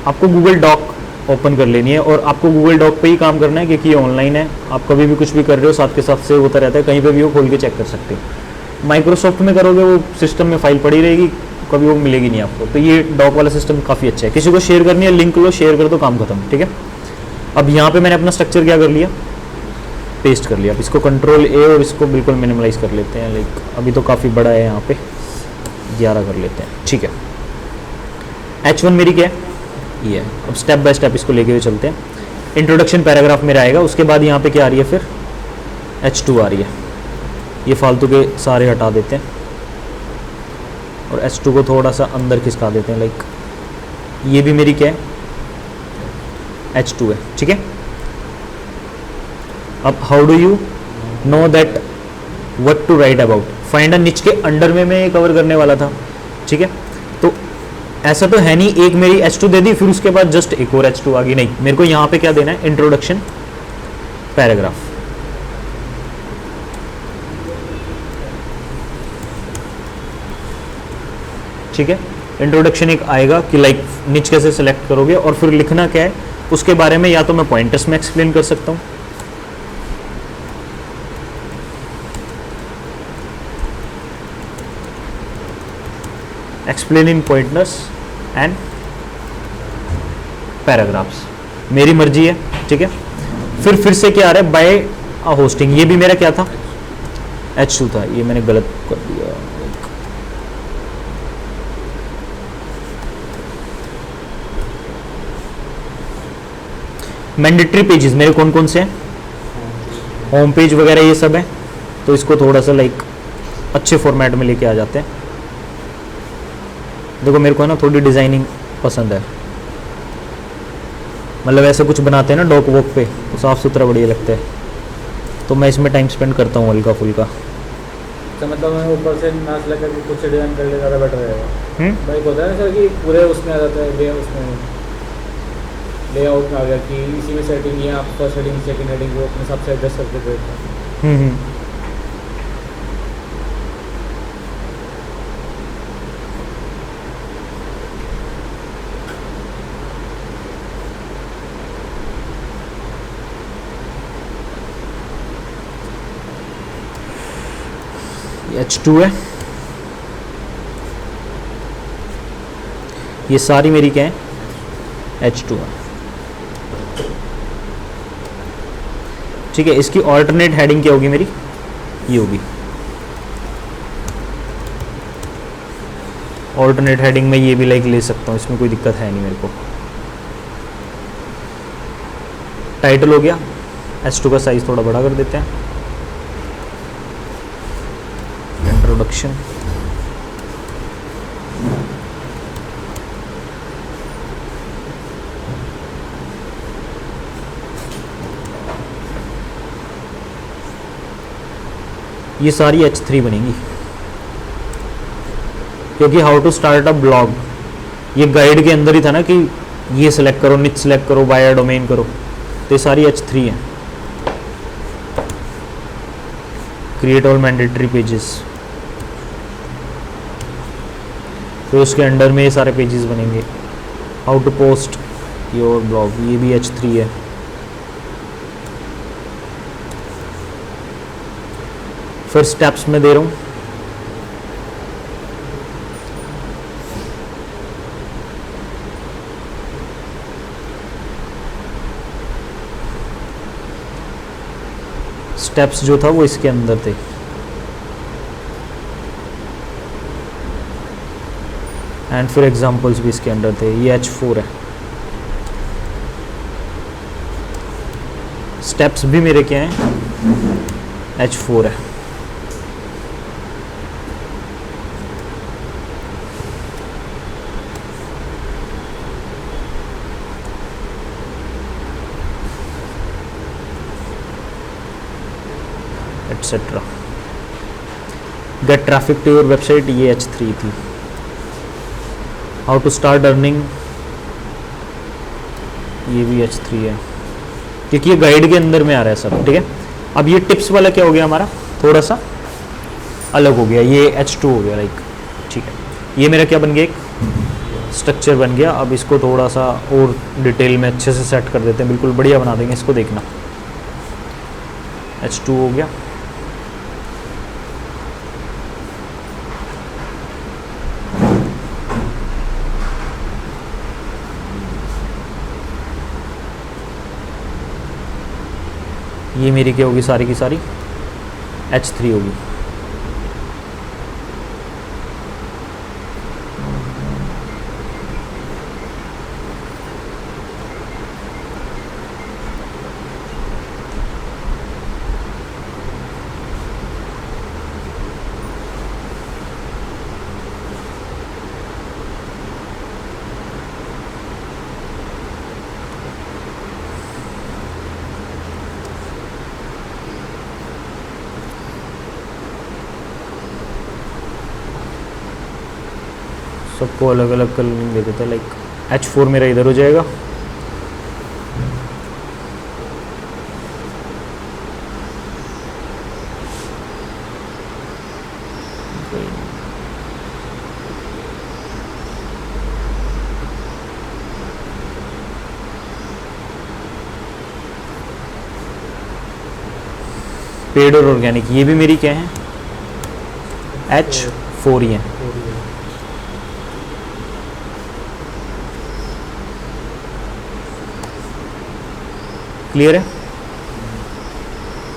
आपको गूगल डॉक ओपन कर लेनी है और आपको गूगल डॉक पे ही काम करना है, क्योंकि ये ऑनलाइन है। आप कभी भी कुछ भी कर रहे हो साथ के साथ सेव होता रहता है, कहीं पे भी वो खोल के चेक कर सकते हो। माइक्रोसॉफ्ट में करोगे वो सिस्टम में फाइल पड़ी रहेगी, कभी वो मिलेगी नहीं आपको। तो ये डॉक वाला सिस्टम काफ़ी अच्छा है। किसी को शेयर करनी है, लिंक लो, शेयर कर दो, काम खत्म, ठीक है। अब यहाँ पे मैंने अपना स्ट्रक्चर क्या कर लिया, पेस्ट कर लिया। अब इसको कंट्रोल ए और इसको बिल्कुल मिनिमलाइज कर लेते हैं। लाइक अभी तो काफ़ी बड़ा है, यहाँ पे 11 कर लेते हैं, ठीक है। H1 मेरी क्या है, ये है। अब स्टेप बाय स्टेप इसको लेके हुए चलते हैं। इंट्रोडक्शन पैराग्राफ मेरा आएगा, उसके बाद यहाँ पे क्या आ रही है, फिर H2 आ रही है। ये फालतू के सारे हटा देते हैं और H2 को थोड़ा सा अंदर खिसका देते हैं। लाइक ये भी मेरी क्या है, H2 है, ठीक है। अब how do you know that what to write about, find a niche के अंडर में मैं ये कवर करने वाला था, ठीक है। तो ऐसा तो है नहीं एक मेरी H2 दे दी फिर उसके बाद जस्ट एक और H2 आ गई, नहीं। मेरे को यहाँ पे क्या देना है, इंट्रोडक्शन पैराग्राफ, ठीक है। इंट्रोडक्शन एक आएगा कि लाइक निच कैसे सेलेक्ट करोगे और फिर लिखना क्या है उसके बारे में, या तो मैं पॉइंटर्स में एक्सप्लेन कर सकता हूँ, explain in pointers and paragraphs, मेरी मर्जी है, ठीक है। फिर से क्या आ रहा है, बाय अ होस्टिंग, ये भी मेरा क्या था, H2 था, ये मैंने गलत कर दिया। मैंडेटरी पेजेस मेरे कौन कौन से हैं, होम पेज वगैरह ये सब है, तो इसको थोड़ा सा लाइक अच्छे फॉर्मेट में लेके आ जाते हैं। देखो मेरे को है ना थोड़ी डिज़ाइनिंग पसंद है, मतलब ऐसे कुछ बनाते हैं ना डॉक वॉक पे तो साफ़ सुथरा बढ़िया लगता है, तो मैं इसमें टाइम स्पेंड करता हूँ हल्का फुल्का। तो मतलब मैं ऊपर से ना सेलेक्ट करके कुछ डिज़ाइन कर ले, ज़्यादा बेटर रहेगा। भाई होता है ना सर कि पूरे उसमें आ जाता है, उसमें लेआउट में आ गया कि इसी में सेटिंग है, आप फर्स्ट हेडिंग सेकंड हेडिंग वो अपने हिसाब से एडजस्ट करके देते हैं। H2 है, ये सारी मेरी क्या है, H2 है, ठीक है। इसकी ऑल्टरनेट हेडिंग क्या होगी मेरी, ये होगी। ऑल्टरनेट हेडिंग में ये भी लाइक ले सकता हूँ, इसमें कोई दिक्कत है नहीं मेरे को। टाइटल हो गया, H2 का साइज थोड़ा बड़ा कर देते हैं। इंट्रोडक्शन, ये सारी H3 बनेंगी, क्योंकि how to start a blog ये गाइड के अंदर ही था ना कि ये सिलेक्ट करो, निच सिलेक्ट करो, बाय डोमेन करो, तो ये सारी H3 है। क्रिएट ऑल मैंडेटरी पेजेस, तो उसके अंडर में ये सारे पेजेस बनेंगे। How to post your blog, ये भी H3 है। फिर स्टेप्स में दे रहा हूँ, स्टेप्स जो था वो इसके अंदर थे। एंड फिर एग्जांपल्स भी इसके अंदर थे, ये H4 है। स्टेप्स भी मेरे क्या हैं, H4 है। Etcetera. Get traffic to your website, ये H3 थी। हाउ टू स्टार्ट अर्निंग, ये भी H3 है, क्योंकि ये गाइड के अंदर में आ रहा है सब, ठीक है। अब ये टिप्स वाला क्या हो गया हमारा, थोड़ा सा अलग हो गया, ये H2 हो गया लाइक, ठीक है। ये मेरा क्या बन गया, एक स्ट्रक्चर बन गया। अब इसको थोड़ा सा और डिटेल में अच्छे से सेट कर देते हैं, बिल्कुल बढ़िया बना देंगे इसको, देखना। H2 हो गया। ये मेरी क्या होगी, सारी की सारी H3 होगी। सबको अलग अलग कलरिंग दे देते हैं, लाइक H4 मेरा इधर हो जाएगा। पेड और ऑर्गेनिक, ये भी मेरी क्या है, H4 ही है। क्लियर है।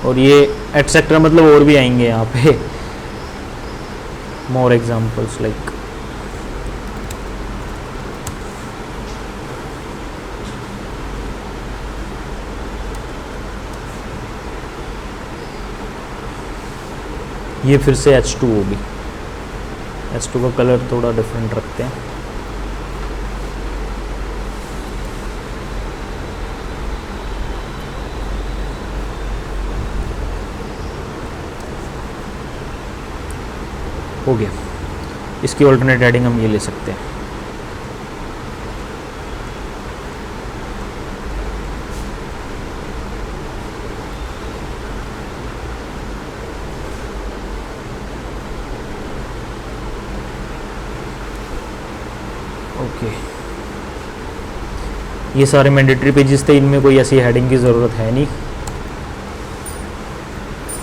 और ये एटसेट्रा मतलब और भी आएंगे यहाँ पे, मोर एग्जांपल्स लाइक ये फिर से H2 होगी। H2 का कलर थोड़ा डिफरेंट रखते हैं। हो गया। इसकी ऑल्टरनेट हेडिंग हम ये ले सकते हैं। ओके, ये सारे मैंडेटरी पेजेस थे, इनमें कोई ऐसी हेडिंग की ज़रूरत है नहीं।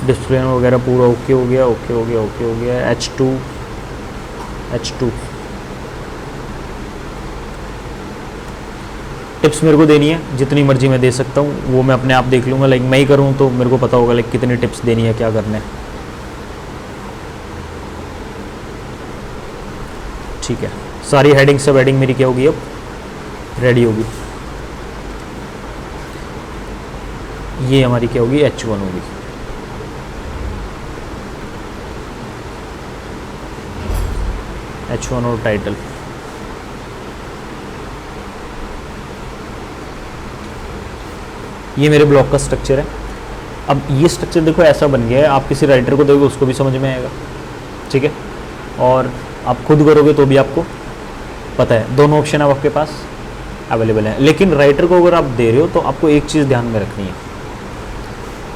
डिस्प्ले वगैरह पूरा ओके हो गया, ओके हो गया, ओके हो गया। H2 टिप्स मेरे को देनी है, जितनी मर्जी मैं दे सकता हूँ, वो मैं अपने आप देख लूँगा। लाइक मैं ही करूँ तो मेरे को पता होगा लाइक कितनी टिप्स देनी है, क्या करना है। ठीक है, सारी हेडिंग सब हेडिंग मेरी क्या होगी, अब रेडी होगी। ये हमारी क्या होगी, H1 होगी। H1 और टाइटल। ये मेरे ब्लॉग का स्ट्रक्चर है। अब ये स्ट्रक्चर देखो ऐसा बन गया है, आप किसी राइटर को देखो उसको भी समझ में आएगा, ठीक है। और आप खुद करोगे तो भी आपको पता है, दोनों ऑप्शन अब आपके पास अवेलेबल है। लेकिन राइटर को अगर आप दे रहे हो तो आपको एक चीज़ ध्यान में रखनी है,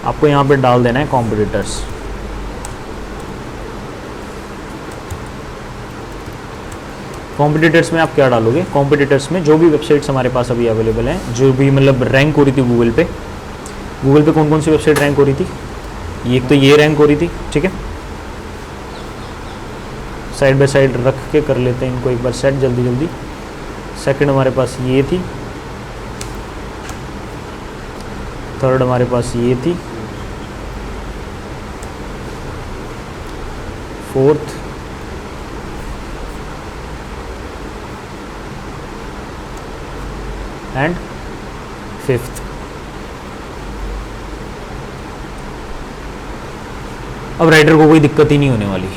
आपको यहाँ पे डाल देना है कॉम्पिटिटर्स। कॉम्पिटिटर्स में आप क्या डालोगे, कॉम्पिटिटर्स में जो भी वेबसाइट्स हमारे पास अभी अवेलेबल हैं, जो भी मतलब रैंक हो रही थी गूगल पे कौन कौन सी वेबसाइट रैंक हो रही थी, एक तो ये रैंक हो रही थी, ठीक है। साइड बाय साइड रख के कर लेते हैं इनको एक बार सेट जल्दी जल्दी। सेकंड हमारे पास ये थी, थर्ड हमारे पास ये थी, फोर्थ, एंड फिफ्थ। अब राइटर को कोई दिक्कत ही नहीं होने वाली,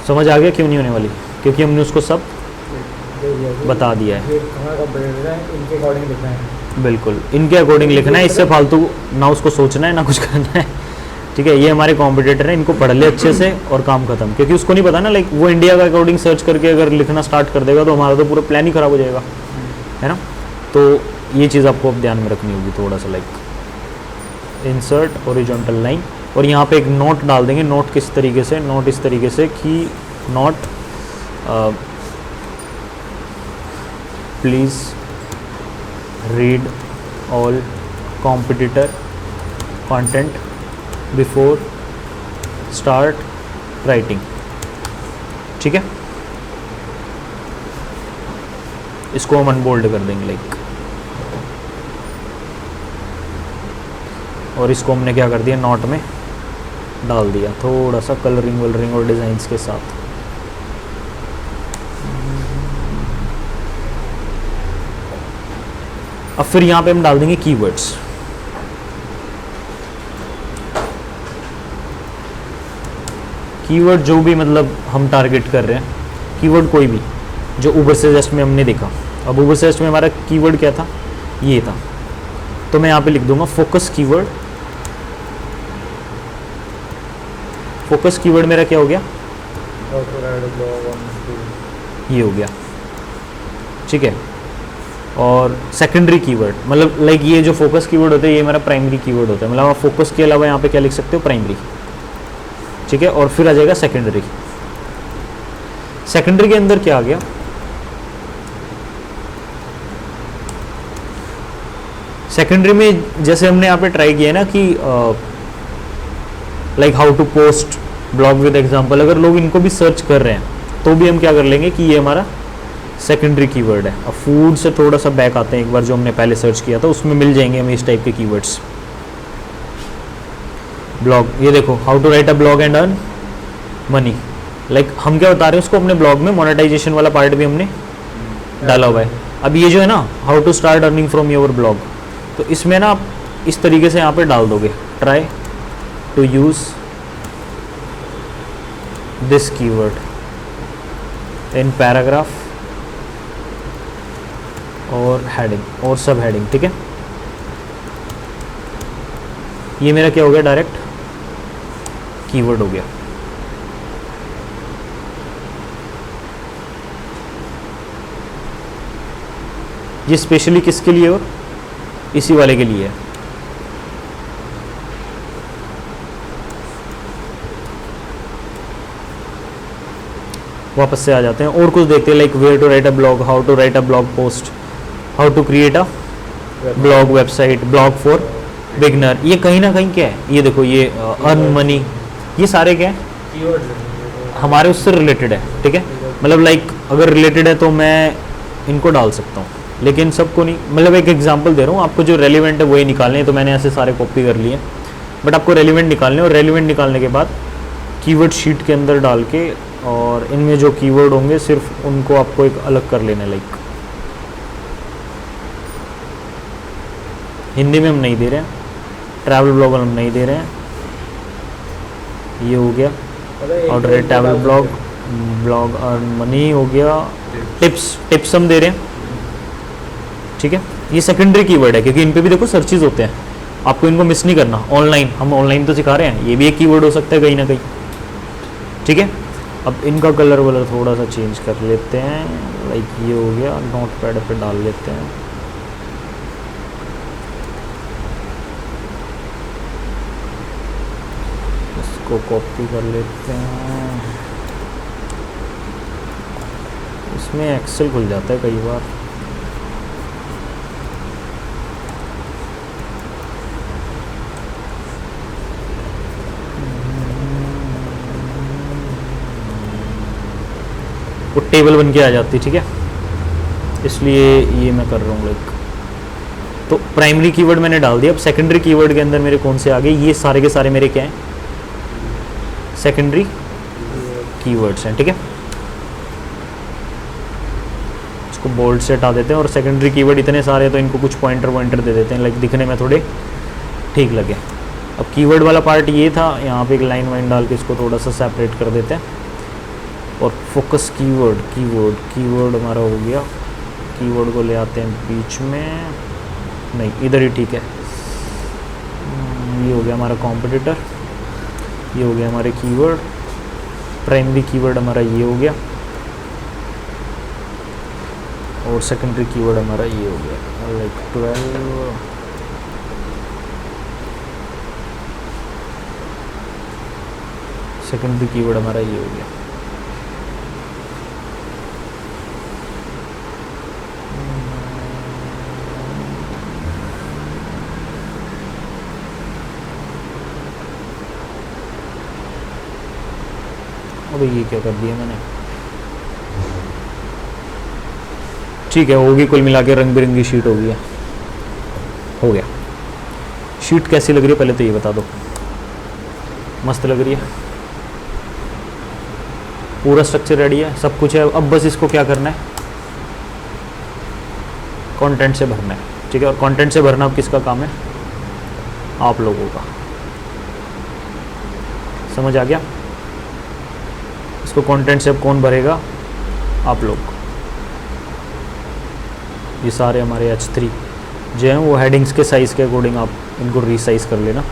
समझ आ गया क्यों नहीं होने वाली, क्योंकि हमने उसको सब बता दिया है। इनके अकॉर्डिंग लिखना है, बिल्कुल इनके अकॉर्डिंग लिखना है, इससे फालतू ना उसको सोचना है ना कुछ करना है, ठीक है, ये हमारे कॉम्पिटिटर हैं, इनको पढ़ ले अच्छे से और काम खत्म, क्योंकि उसको नहीं पता ना, लाइक वो इंडिया का अकॉर्डिंग सर्च करके अगर लिखना स्टार्ट कर देगा तो हमारा तो पूरा प्लान ही खराब हो जाएगा, है ना। तो ये चीज़ आपको अब ध्यान में रखनी होगी थोड़ा सा, लाइक इंसर्ट हॉरिजॉन्टल लाइन, और यहाँ पे एक नोट डाल देंगे। नोट किस तरीके से, नोट इस तरीके से कि note please read all competitor content before start writing, ठीक है। इसको हम अनबोल्ड कर देंगे लाइक, और इसको हमने क्या कर दिया, नोट में डाल दिया थोड़ा सा कलरिंग वलरिंग और डिज़ाइंस के साथ। अब फिर यहाँ पे हम डाल देंगे कीवर्ड्स। कीवर्ड जो भी मतलब हम टारगेट कर रहे हैं, कीवर्ड कोई भी जो उबर सजेस्ट में हमने देखा। अब उबर सजेस्ट में हमारा कीवर्ड क्या था, ये था, तो मैं यहाँ पे लिख दूंगा फोकस कीवर्ड। फोकस कीवर्ड मेरा क्या हो गया, ये हो गया, ठीक है। और सेकेंडरी कीवर्ड मतलब लाइक ये जो फोकस कीवर्ड होता है ये हमारा प्राइमरी कीवर्ड होता है, मतलब आप फोकस के अलावा यहाँ पे क्या लिख सकते हो, प्राइमरी, ठीक है। और फिर आ जाएगा सेकेंडरी। सेकेंडरी के अंदर क्या आ गया, सेकेंडरी में जैसे हमने यहाँ पे ट्राई किया ना कि like how to post blog with example, अगर लोग इनको भी सर्च कर रहे हैं तो भी हम क्या कर लेंगे कि ये हमारा सेकेंडरी कीवर्ड है। अब फूड से थोड़ा सा बैक आते हैं, एक बार जो हमने पहले सर्च किया था उसमें मिल जाएंगे हमें इस टाइप के कीवर्ड्स। ब्लॉग, ये देखो how to write a blog and earn money, like हम क्या बता रहे हैं उसको, अपने ब्लॉग में मोनेटाइजेशन वाला पार्ट भी हमने डाला हुआ है। अब ये जो है ना how to start earning from your blog, तो इसमें ना आप इस तरीके से यहाँ पे डाल दोगे, try to use this keyword in paragraph और हेडिंग और सब हेडिंग, ठीक है। ये मेरा क्या हो गया, डायरेक्ट कीवर्ड हो गया। ये स्पेशली किसके लिए हो, इसी वाले के लिए है। वापस से आ जाते हैं और कुछ देखते हैं, like where to write a blog, how to write a blog post, how to create a blog website, blog for beginner. ये कहीं ना कहीं क्या है, ये देखो ये अर्न मनी, ये सारे क्या है, हमारे उससे रिलेटेड है, ठीक है। मतलब लाइक अगर रिलेटेड है तो मैं इनको डाल सकता हूँ, लेकिन सबको नहीं, मतलब एक एग्जांपल दे रहा हूँ आपको, जो रेलिवेंट है वही निकालने हैं। तो मैंने ऐसे सारे कॉपी कर लिए, बट आपको रेलिवेंट निकालने, और रेलिवेंट निकालने के बाद कीवर्ड शीट के अंदर डाल के, और इनमें जो कीवर्ड होंगे सिर्फ उनको आपको एक अलग कर लेना। लाइक हिंदी में हम नहीं दे रहे हैं, ट्रैवल ब्लॉग हम नहीं दे रहे हैं, ये हो गया और travel blog, blog earn money हो गया, टिप्स हम दे रहे हैं, ठीक है। ये सेकेंडरी कीवर्ड है क्योंकि इन पे भी देखो सर्चेज होते हैं, आपको इनको मिस नहीं करना। ऑनलाइन, हम ऑनलाइन तो सिखा रहे हैं, ये भी एक कीवर्ड हो सकता है कहीं ना कहीं, ठीक है। अब इनका कलर वलर थोड़ा सा चेंज कर लेते हैं, लाइक ये हो गया, नोट पैड पे डाल लेते हैं। इसको कॉपी कर लेते हैं, इसमें एक्सेल खुल जाता है कई बार। वो टेबल बन के आ जाती, ठीक है, इसलिए ये मैं कर रहा हूँ। लाइक तो प्राइमरी कीवर्ड मैंने डाल दिया। अब सेकेंडरी कीवर्ड के अंदर मेरे कौन से आ गए, ये सारे के सारे मेरे क्या हैं, सेकेंडरी कीवर्ड्स हैं, ठीक है। इसको बोल्ड से हटा देते हैं, और सेकेंडरी कीवर्ड इतने सारे तो इनको कुछ पॉइंटर दे देते हैं, लाइक दिखने में थोड़े ठीक लगे। अब कीवर्ड वाला पार्ट ये था, यहाँ पे एक लाइन वाइन डाल के इसको थोड़ा सा सेपरेट कर देते हैं। और फोकस कीवर्ड हमारा हो गया, कीवर्ड को ले आते हैं बीच में, नहीं इधर ही ठीक है। ये हो गया हमारा कॉम्पिटिटर, ये हो गया हमारे कीवर्ड, प्राइमरी कीवर्ड हमारा ये हो गया और सेकेंडरी कीवर्ड हमारा ये हो गया लाइक 12। सेकेंडरी कीवर्ड हमारा ये हो गया। अबे ये क्या कर दिया मैंने, ठीक है होगी, कुल मिला के रंग बिरंगी शीट हो गई, हो गया। शीट कैसी लग रही है पहले तो ये बता दो। मस्त लग रही है, पूरा स्ट्रक्चर रेडी है, सब कुछ है। अब बस इसको क्या करना है, कंटेंट से भरना है, ठीक है। और कंटेंट से भरना अब किसका काम है, आप लोगों का। समझ आ गया। इसको कंटेंट से अब कौन भरेगा, आप लोग। ये सारे हमारे H3 जो हैं वो हेडिंग्स के साइज़ के अकॉर्डिंग आप इनको रीसाइज कर लेना।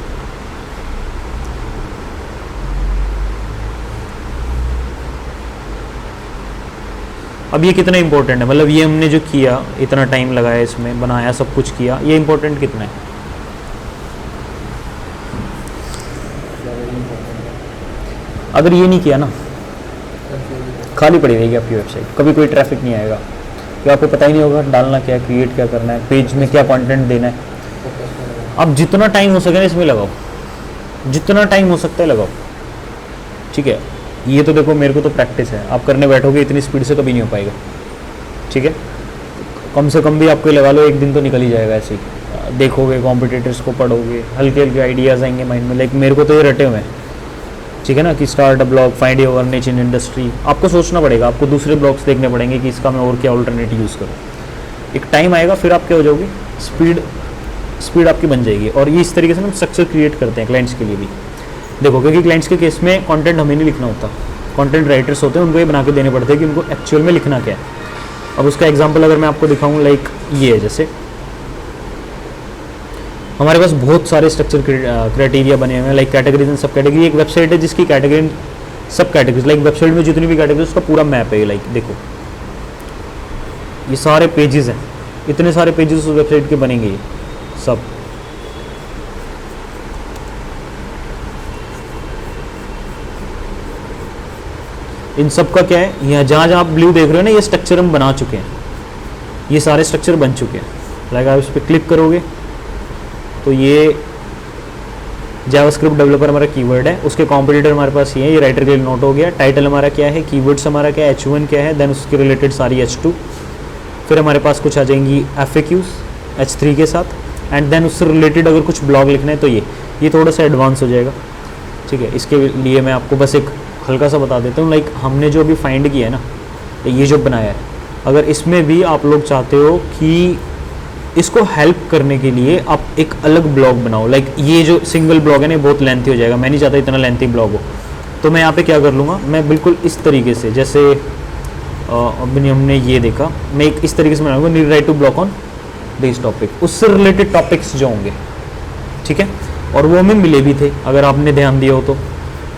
अब ये कितना इंपॉर्टेंट है, मतलब ये हमने जो किया, इतना टाइम लगाया इसमें, बनाया, सब कुछ किया, ये इंपॉर्टेंट कितना है। अगर ये नहीं किया ना, खाली पड़ी रहेगी आपकी वेबसाइट, कभी कोई ट्रैफिक नहीं आएगा, कि आपको पता ही नहीं होगा डालना क्या है, क्रिएट क्या करना है, पेज में क्या कंटेंट देना है। अब जितना टाइम हो सके ना इसमें लगाओ, जितना टाइम हो सकता है लगाओ, ठीक है। ये तो देखो मेरे को तो प्रैक्टिस है, आप करने बैठोगे इतनी स्पीड से कभी नहीं हो पाएगा, ठीक है। कम से कम भी आपको लगा लो एक दिन तो निकल ही जाएगा ऐसे ही। देखोगे, कॉम्पिटिटर्स को पढ़ोगे, हल्के हल्के आइडियाज़ आएंगे माइंड में। लाइक मेरे को तो ये रटे हुए हैं, ठीक है ना, कि start a blog, find your निच इन इंडस्ट्री। आपको सोचना पड़ेगा, आपको दूसरे ब्लॉग्स देखने पड़ेंगे कि इसका मैं और क्या ऑल्टरनेट यूज़ करूँ। एक टाइम आएगा फिर आप क्या हो जाओगे, स्पीड आपकी बन जाएगी। और ये इस तरीके से हम स्ट्रक्चर क्रिएट करते हैं क्लाइंट्स के लिए भी। देखो क्योंकि क्लाइंट्स के केस में कंटेंट हमें नहीं लिखना होता, कंटेंट राइटर्स होते हैं, उनको ये बना के देने पड़ते हैं कि उनको एक्चुअल में लिखना क्या है। अब उसका एग्जांपल अगर मैं आपको दिखाऊं, लाइक ये है, जैसे हमारे पास बहुत सारे स्ट्रक्चर क्राइटेरिया बने हुए हैं, लाइक कैटेगरीज एंड सब कैटेगरी। एक वेबसाइट है जिसकी कैटेगरी सब कैटेगरीज, लाइक वेबसाइट में जितनी भी कैटेगरी उसका पूरा मैप है। लाइक देखो ये सारे पेजेस हैं, इतने सारे पेजेस उस वेबसाइट के बनेंगे, ये सब। इन सब का क्या है, यहाँ जहाँ जहाँ आप ब्लू देख रहे हो ना, ये स्ट्रक्चर हम बना चुके हैं, ये सारे स्ट्रक्चर बन चुके हैं। लाइक आप इस पर क्लिक करोगे तो ये जावास्क्रिप्ट डेवलपर हमारा कीवर्ड है, उसके कॉम्पिटिटर हमारे पास ये है, ये राइटर के लिए नोट हो गया। टाइटल हमारा क्या है, कीवर्ड्स हमारा क्या है, H1 क्या है, देन उसके रिलेटेड सारी H2। फिर हमारे पास कुछ आ जाएंगी FAQs H3 के साथ, एंड देन उससे रिलेटेड अगर कुछ ब्लॉग लिखना है तो ये थोड़ा सा एडवांस हो जाएगा, ठीक है। इसके लिए मैं आपको बस एक हल्का सा बता देता हूँ। लाइक हमने जो अभी फाइंड किया है ना, ये जो बनाया है, अगर इसमें भी आप लोग चाहते हो कि इसको हेल्प करने के लिए आप एक अलग ब्लॉग बनाओ, लाइक ये जो सिंगल ब्लॉग है ना बहुत लेंथी हो जाएगा, मैं नहीं चाहता इतना लेंथी ब्लॉग हो, तो मैं यहाँ पे क्या कर लूँगा, मैं बिल्कुल इस तरीके से, जैसे अभी हमने ये देखा, मैं एक इस तरीके से बनाऊँगा, need write to blog on this topic, उससे रिलेटेड टॉपिक्स जो होंगे, ठीक है। और वो हमें मिले भी थे, अगर आपने ध्यान दिया हो तो।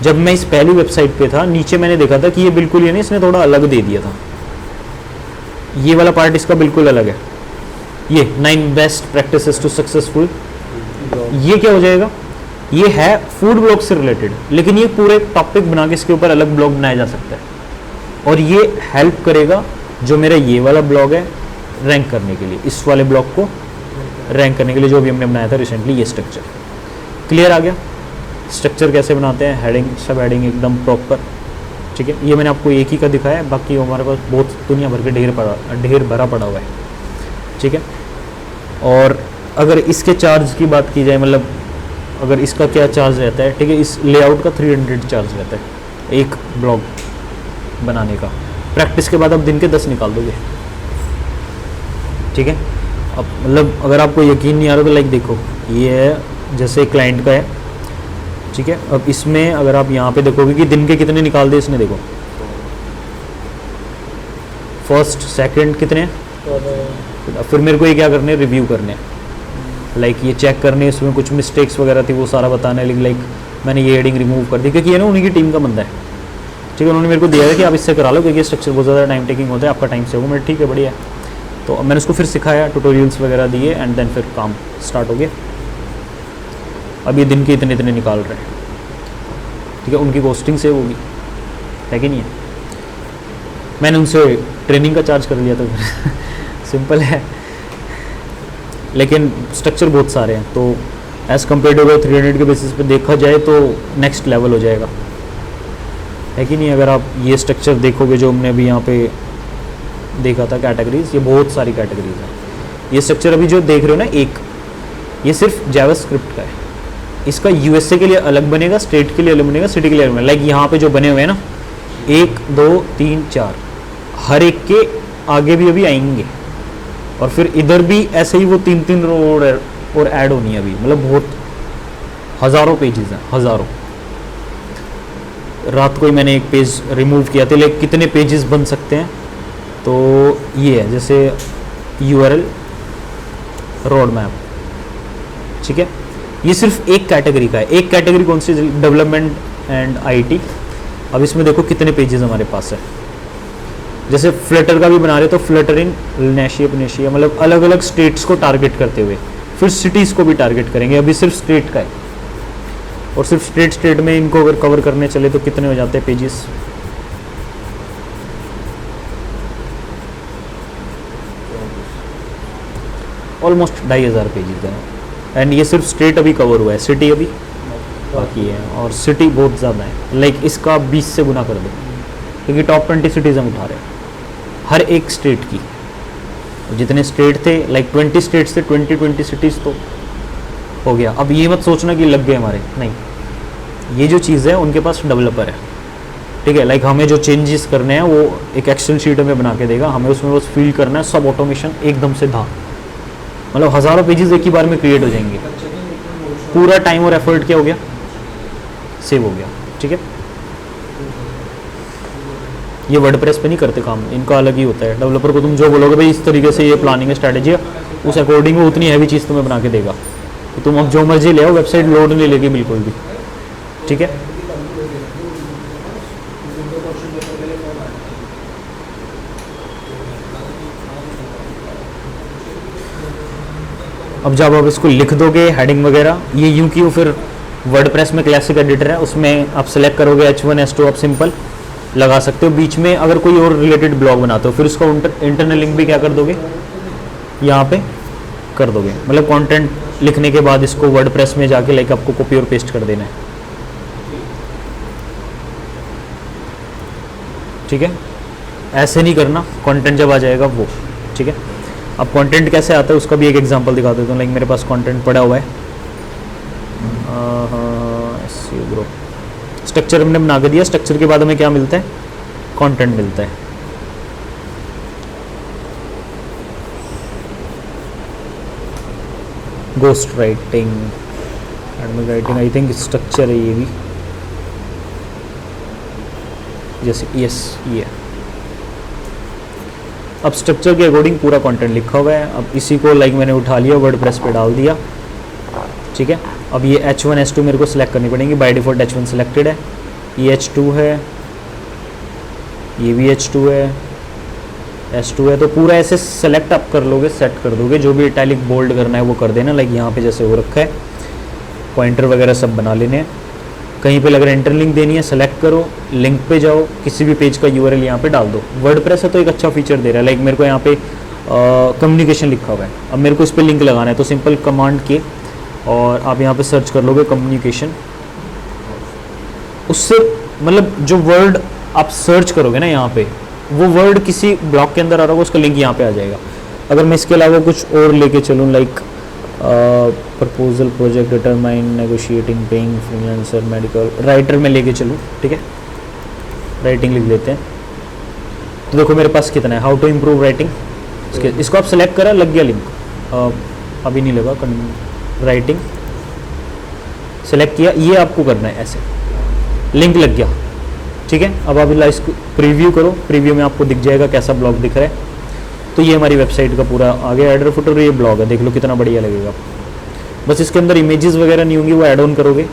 जब मैं इस पहली वेबसाइट पे था, नीचे मैंने देखा था कि ये बिल्कुल ये नहीं, इसने थोड़ा अलग दे दिया था, ये वाला पार्ट इसका बिल्कुल अलग है। ये 9 बेस्ट प्रैक्टिसेस टू सक्सेसफुल, ये क्या हो जाएगा, ये है फूड ब्लॉग से रिलेटेड, लेकिन ये पूरे टॉपिक बना के इसके ऊपर अलग ब्लॉग बनाया जा सकता है, और ये हेल्प करेगा जो मेरा ये वाला ब्लॉग है रैंक करने के लिए, इस वाले ब्लॉग को रैंक करने के लिए जो भी हमने बनाया था रिसेंटली। ये स्ट्रक्चर क्लियर आ गया। स्ट्रक्चर कैसे बनाते हैं, हेडिंग, सब हेडिंग एकदम प्रॉपर, ठीक है। ये मैंने आपको एक ही का दिखाया है, बाकी हमारे पास बहुत दुनिया भर के ढेर भरा पड़ा हुआ है, ठीक है। और अगर इसके चार्ज की बात की जाए, मतलब अगर इसका क्या चार्ज रहता है, ठीक है, इस लेआउट का 300 चार्ज रहता है एक ब्लॉग बनाने का। प्रैक्टिस के बाद आप दिन के 10 निकाल दोगे, ठीक है। अब मतलब अगर आपको यकीन नहीं आ रहा तो लाइक देखो, ये है जैसे क्लाइंट का है, ठीक है। अब इसमें अगर आप यहाँ पे देखोगे कि दिन के कितने निकाल दे इसने, देखो फर्स्ट सेकंड कितने हैं, फिर मेरे को ये क्या करने हैं, रिव्यू करने हैं, लाइक ये चेक करने, इसमें कुछ मिस्टेक्स वगैरह थी वो सारा बताना है, लाइक मैंने ये हेडिंग रिमूव कर दी, क्योंकि ये ना उन्हीं की टीम का बंदा है, ठीक है। उन्होंने मेरे को दिया है कि आप इससे करा लो, क्योंकि ये स्ट्रक्चर बहुत ज़्यादा टाइम टेकिंग होता है, आपका टाइम से होगा। मेरे ठीक है, बढ़िया है। तो मैंने उसको फिर सिखाया, ट्यूटोरियल्स वगैरह दिए, एंड देन फिर काम स्टार्ट हो गया। अब ये दिन के इतने इतने निकाल रहे हैं, ठीक है। उनकी कॉस्टिंग सेव होगी, है कि नहीं है। मैंने उनसे ट्रेनिंग का चार्ज कर लिया, तो फिर सिंपल है। लेकिन स्ट्रक्चर बहुत सारे हैं, तो एज़ कम्पेयर टू 300 के बेसिस पे देखा जाए तो नेक्स्ट लेवल हो जाएगा, है कि नहीं। अगर आप ये स्ट्रक्चर देखोगे जो हमने अभी यहाँ पे देखा था, कैटेगरीज, ये बहुत सारी कैटेगरीज हैं। ये स्ट्रक्चर अभी जो देख रहे हो ना, एक ये सिर्फ जावास्क्रिप्ट का है। इसका यूएसए के लिए अलग बनेगा, स्टेट के लिए अलग बनेगा, सिटी के लिए अलग बनेगा। लाइक यहाँ पे जो बने हुए हैं ना, 1 2 3 4, हर एक के आगे भी अभी आएंगे, और फिर इधर भी ऐसे ही वो 3-3 रो और ऐड होनी है अभी। मतलब बहुत हज़ारों पेजेस हैं, हज़ारों। रात को ही मैंने एक पेज रिमूव किया था। लेकिन कितने पेजेस बन सकते हैं, तो ये है जैसे URL रोड मैप, ठीक है। ये सिर्फ एक कैटेगरी का है। एक कैटेगरी कौन सी? Development and IT। अब इसमें देखो कितने पेजेस हमारे पास है। जैसे फ्लटर का भी बना रहे तो फ्लटरिंग, नेशिया, मतलब अलग अलग स्टेट्स को टारगेट करते हुए, फिर सिटीज़ को भी टारगेट करेंगे। अभी सिर्फ स्टेट का है, और सिर्फ स्टेट में इनको अगर कवर करने चले तो कितने हो जाते हैं पेजेस? ऑलमोस्ट 2500 पेजेस हैं। एंड ये सिर्फ स्टेट अभी कवर हुआ है, सिटी अभी बाकी है, और सिटी बहुत ज़्यादा है। लाइक इसका 20 से गुना कर दो, क्योंकि टॉप 20 सिटीज़ हम उठा रहे हैं हर एक स्टेट की। जितने स्टेट थे, लाइक 20 स्टेट्स थे, 20 सिटीज़ तो हो गया। अब ये मत सोचना कि लग गए हमारे, नहीं। ये जो चीज़ है उनके पास डेवलपर है, ठीक है। लाइक हमें जो चेंजेस करने हैं वो एक एक्सेल शीट में बना के देगा, हमें उसमें बस फील करना है, सब ऑटोमेशन एकदम से था। मतलब हज़ारों पेजेस एक ही बार में क्रिएट हो जाएंगे। पूरा टाइम और एफर्ट क्या हो गया? सेव हो गया, ठीक है। ये वर्डप्रेस पे नहीं करते काम, इनका अलग ही होता है। डेवलपर को तुम जो बोलोगे भाई इस तरीके से ये प्लानिंग स्ट्रैटेजी है, उस अकॉर्डिंग वो उतनी हैवी चीज़ तुम्हें बना के देगा। तो तुम अब जो मर्जी ले आओ, वेबसाइट लोड नहीं लेगी बिल्कुल भी, ठीक है। अब जब आप इसको लिख दोगे हेडिंग वगैरह, ये यूं कि वो फिर वर्डप्रेस में क्लासिक एडिटर है, उसमें आप सेलेक्ट करोगे H1 H2, आप सिंपल लगा सकते हो। बीच में अगर कोई और रिलेटेड ब्लॉग बनाते हो, फिर उसका इंटरनल लिंक भी क्या कर दोगे, यहाँ पे कर दोगे। मतलब कंटेंट लिखने के बाद इसको वर्डप्रेस में जाके लाइक आपको कॉपी और पेस्ट कर देना है, ठीक है। ऐसे नहीं करना, कंटेंट जब आ जाएगा वो, ठीक है। अब कंटेंट कैसे आता है उसका भी एक एग्जांपल दिखा देता हूँ। लाइक मेरे पास कंटेंट पड़ा हुआ है, ग्रुप स्ट्रक्चर हमने बना के दिया। स्ट्रक्चर के बाद हमें क्या मिलता है? कंटेंट मिलता है। Ghost writing, admin writing, I think structure है ये भी, जैसे यस ये। अब स्ट्रक्चर के अकॉर्डिंग पूरा कंटेंट लिखा हुआ है। अब इसी को लाइक मैंने उठा लिया, वर्डप्रेस पे डाल दिया, ठीक है। अब ये H1 H2 मेरे को सिलेक्ट करनी पड़ेगी। बाय डिफ़ॉल्ट H1 सिलेक्टेड है, ये H2 है, ये भी H2 है, S2 है। तो पूरा ऐसे सेलेक्ट आप कर लोगे, सेट कर दोगे। जो भी इटैलिक बोल्ड करना है वो कर देना। लाइक यहाँ पे जैसे हो रखा है, पॉइंटर वगैरह सब बना लेने हैं। कहीं पे अगर एंटर लिंक देनी है, सेलेक्ट करो, लिंक पे जाओ, किसी भी पेज का URL यहाँ पे डाल दो। वर्डप्रेस है तो एक अच्छा फीचर दे रहा है। लाइक मेरे को यहाँ पे कम्युनिकेशन लिखा हुआ है, अब मेरे को इस पर लिंक लगाना है, तो सिंपल कमांड के और आप यहाँ पे सर्च कर लोगे कम्युनिकेशन। उससे मतलब जो वर्ड आप सर्च करोगे ना यहाँ पे, वो वर्ड किसी ब्लॉक के अंदर आ रहा होगा, उसका लिंक यहाँ पे आ जाएगा। अगर मैं इसके अलावा कुछ और लेके चलूँ, like proposal, project, determine, negotiating, paying, freelancer, medical, writer में लेके चलूँ, ठीक है। राइटिंग लिख लेते हैं। तो देखो मेरे पास कितना है, हाउ टू इम्प्रूव राइटिंग, इसको आप सेलेक्ट करा, लग गया लिंक। अभी नहीं लगा, राइटिंग सेलेक्ट किया, ये आपको करना है ऐसे, लिंक लग गया, ठीक है। अब आप इसको प्रीव्यू करो, प्रीव्यू में आपको दिख जाएगा कैसा ब्लॉग दिख रहा है। तो ये हमारी वेबसाइट का पूरा आगे हेडर फुटर, ये ब्लॉग है, देख लो कितना बढ़िया लगेगा। बस इसके अंदर इमेजेस वगैरह नहीं होंगी, वो ऐड ऑन करोगे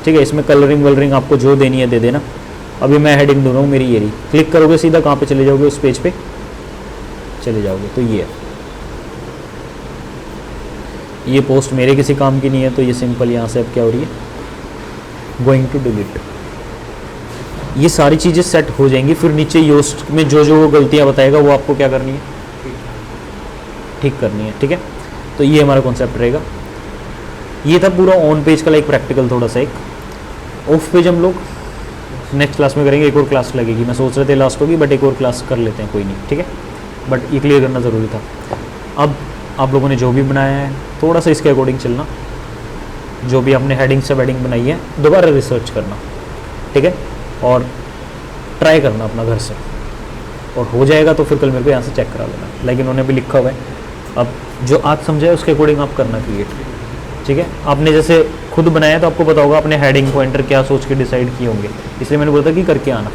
ठीक है। इसमें कलरिंग वलरिंग आपको जो देनी है दे देना। अभी मैं हेडिंग दूंगा हूँ मेरी ये रही, क्लिक करोगे सीधा कहाँ पे चले जाओगे, उस पेज पे चले जाओगे। तो ये पोस्ट मेरे किसी काम की नहीं है, तो ये सिंपल यहाँ से अब क्या हो रही है, गोइंग टू डिलीट। ये सारी चीज़ें सेट हो जाएंगी। फिर नीचे योस्ट में जो जो वो गलतियाँ बताएगा वो आपको क्या करनी है, ठीक करनी है, ठीक है। तो ये हमारा कॉन्सेप्ट रहेगा। ये था पूरा ऑन पेज का लाइक प्रैक्टिकल, थोड़ा सा एक ऑफ पेज हम लोग नेक्स्ट क्लास में करेंगे। एक और क्लास लगेगी, मैं सोच रहे थे लास्ट होगी, बट एक और क्लास कर लेते हैं, कोई नहीं, ठीक है। बट ये क्लियर करना ज़रूरी था। अब आप लोगों ने जो भी बनाया है थोड़ा सा इसके अकॉर्डिंग चलना, जो भी आपने हेडिंग से वेडिंग बनाई है दोबारा रिसर्च करना, ठीक है, और ट्राई करना अपना घर से, और हो जाएगा तो फिर कल मेरे को यहाँ से चेक करा लेना। लेकिन उन्होंने भी लिखा हुआ है, अब जो आज समझा है उसके अकॉर्डिंग आप करना क्रिएट, ठीक है। आपने जैसे खुद बनाया तो आपको पता होगा आपने हेडिंग पॉइंटर क्या सोच के डिसाइड किए होंगे, इसलिए मैंने बोला था कि करके आना,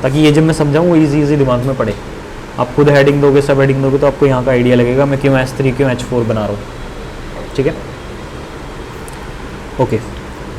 ताकि ये जब मैं समझाऊँ वो ईजी दिमाग में पड़े। आप खुद हेडिंग दोगे, सब हेडिंग दोगे, तो आपको यहाँ का आइडिया लगेगा मैं क्यों H3 क्यों H4 बना रहा हूँ, ठीक है। ओके।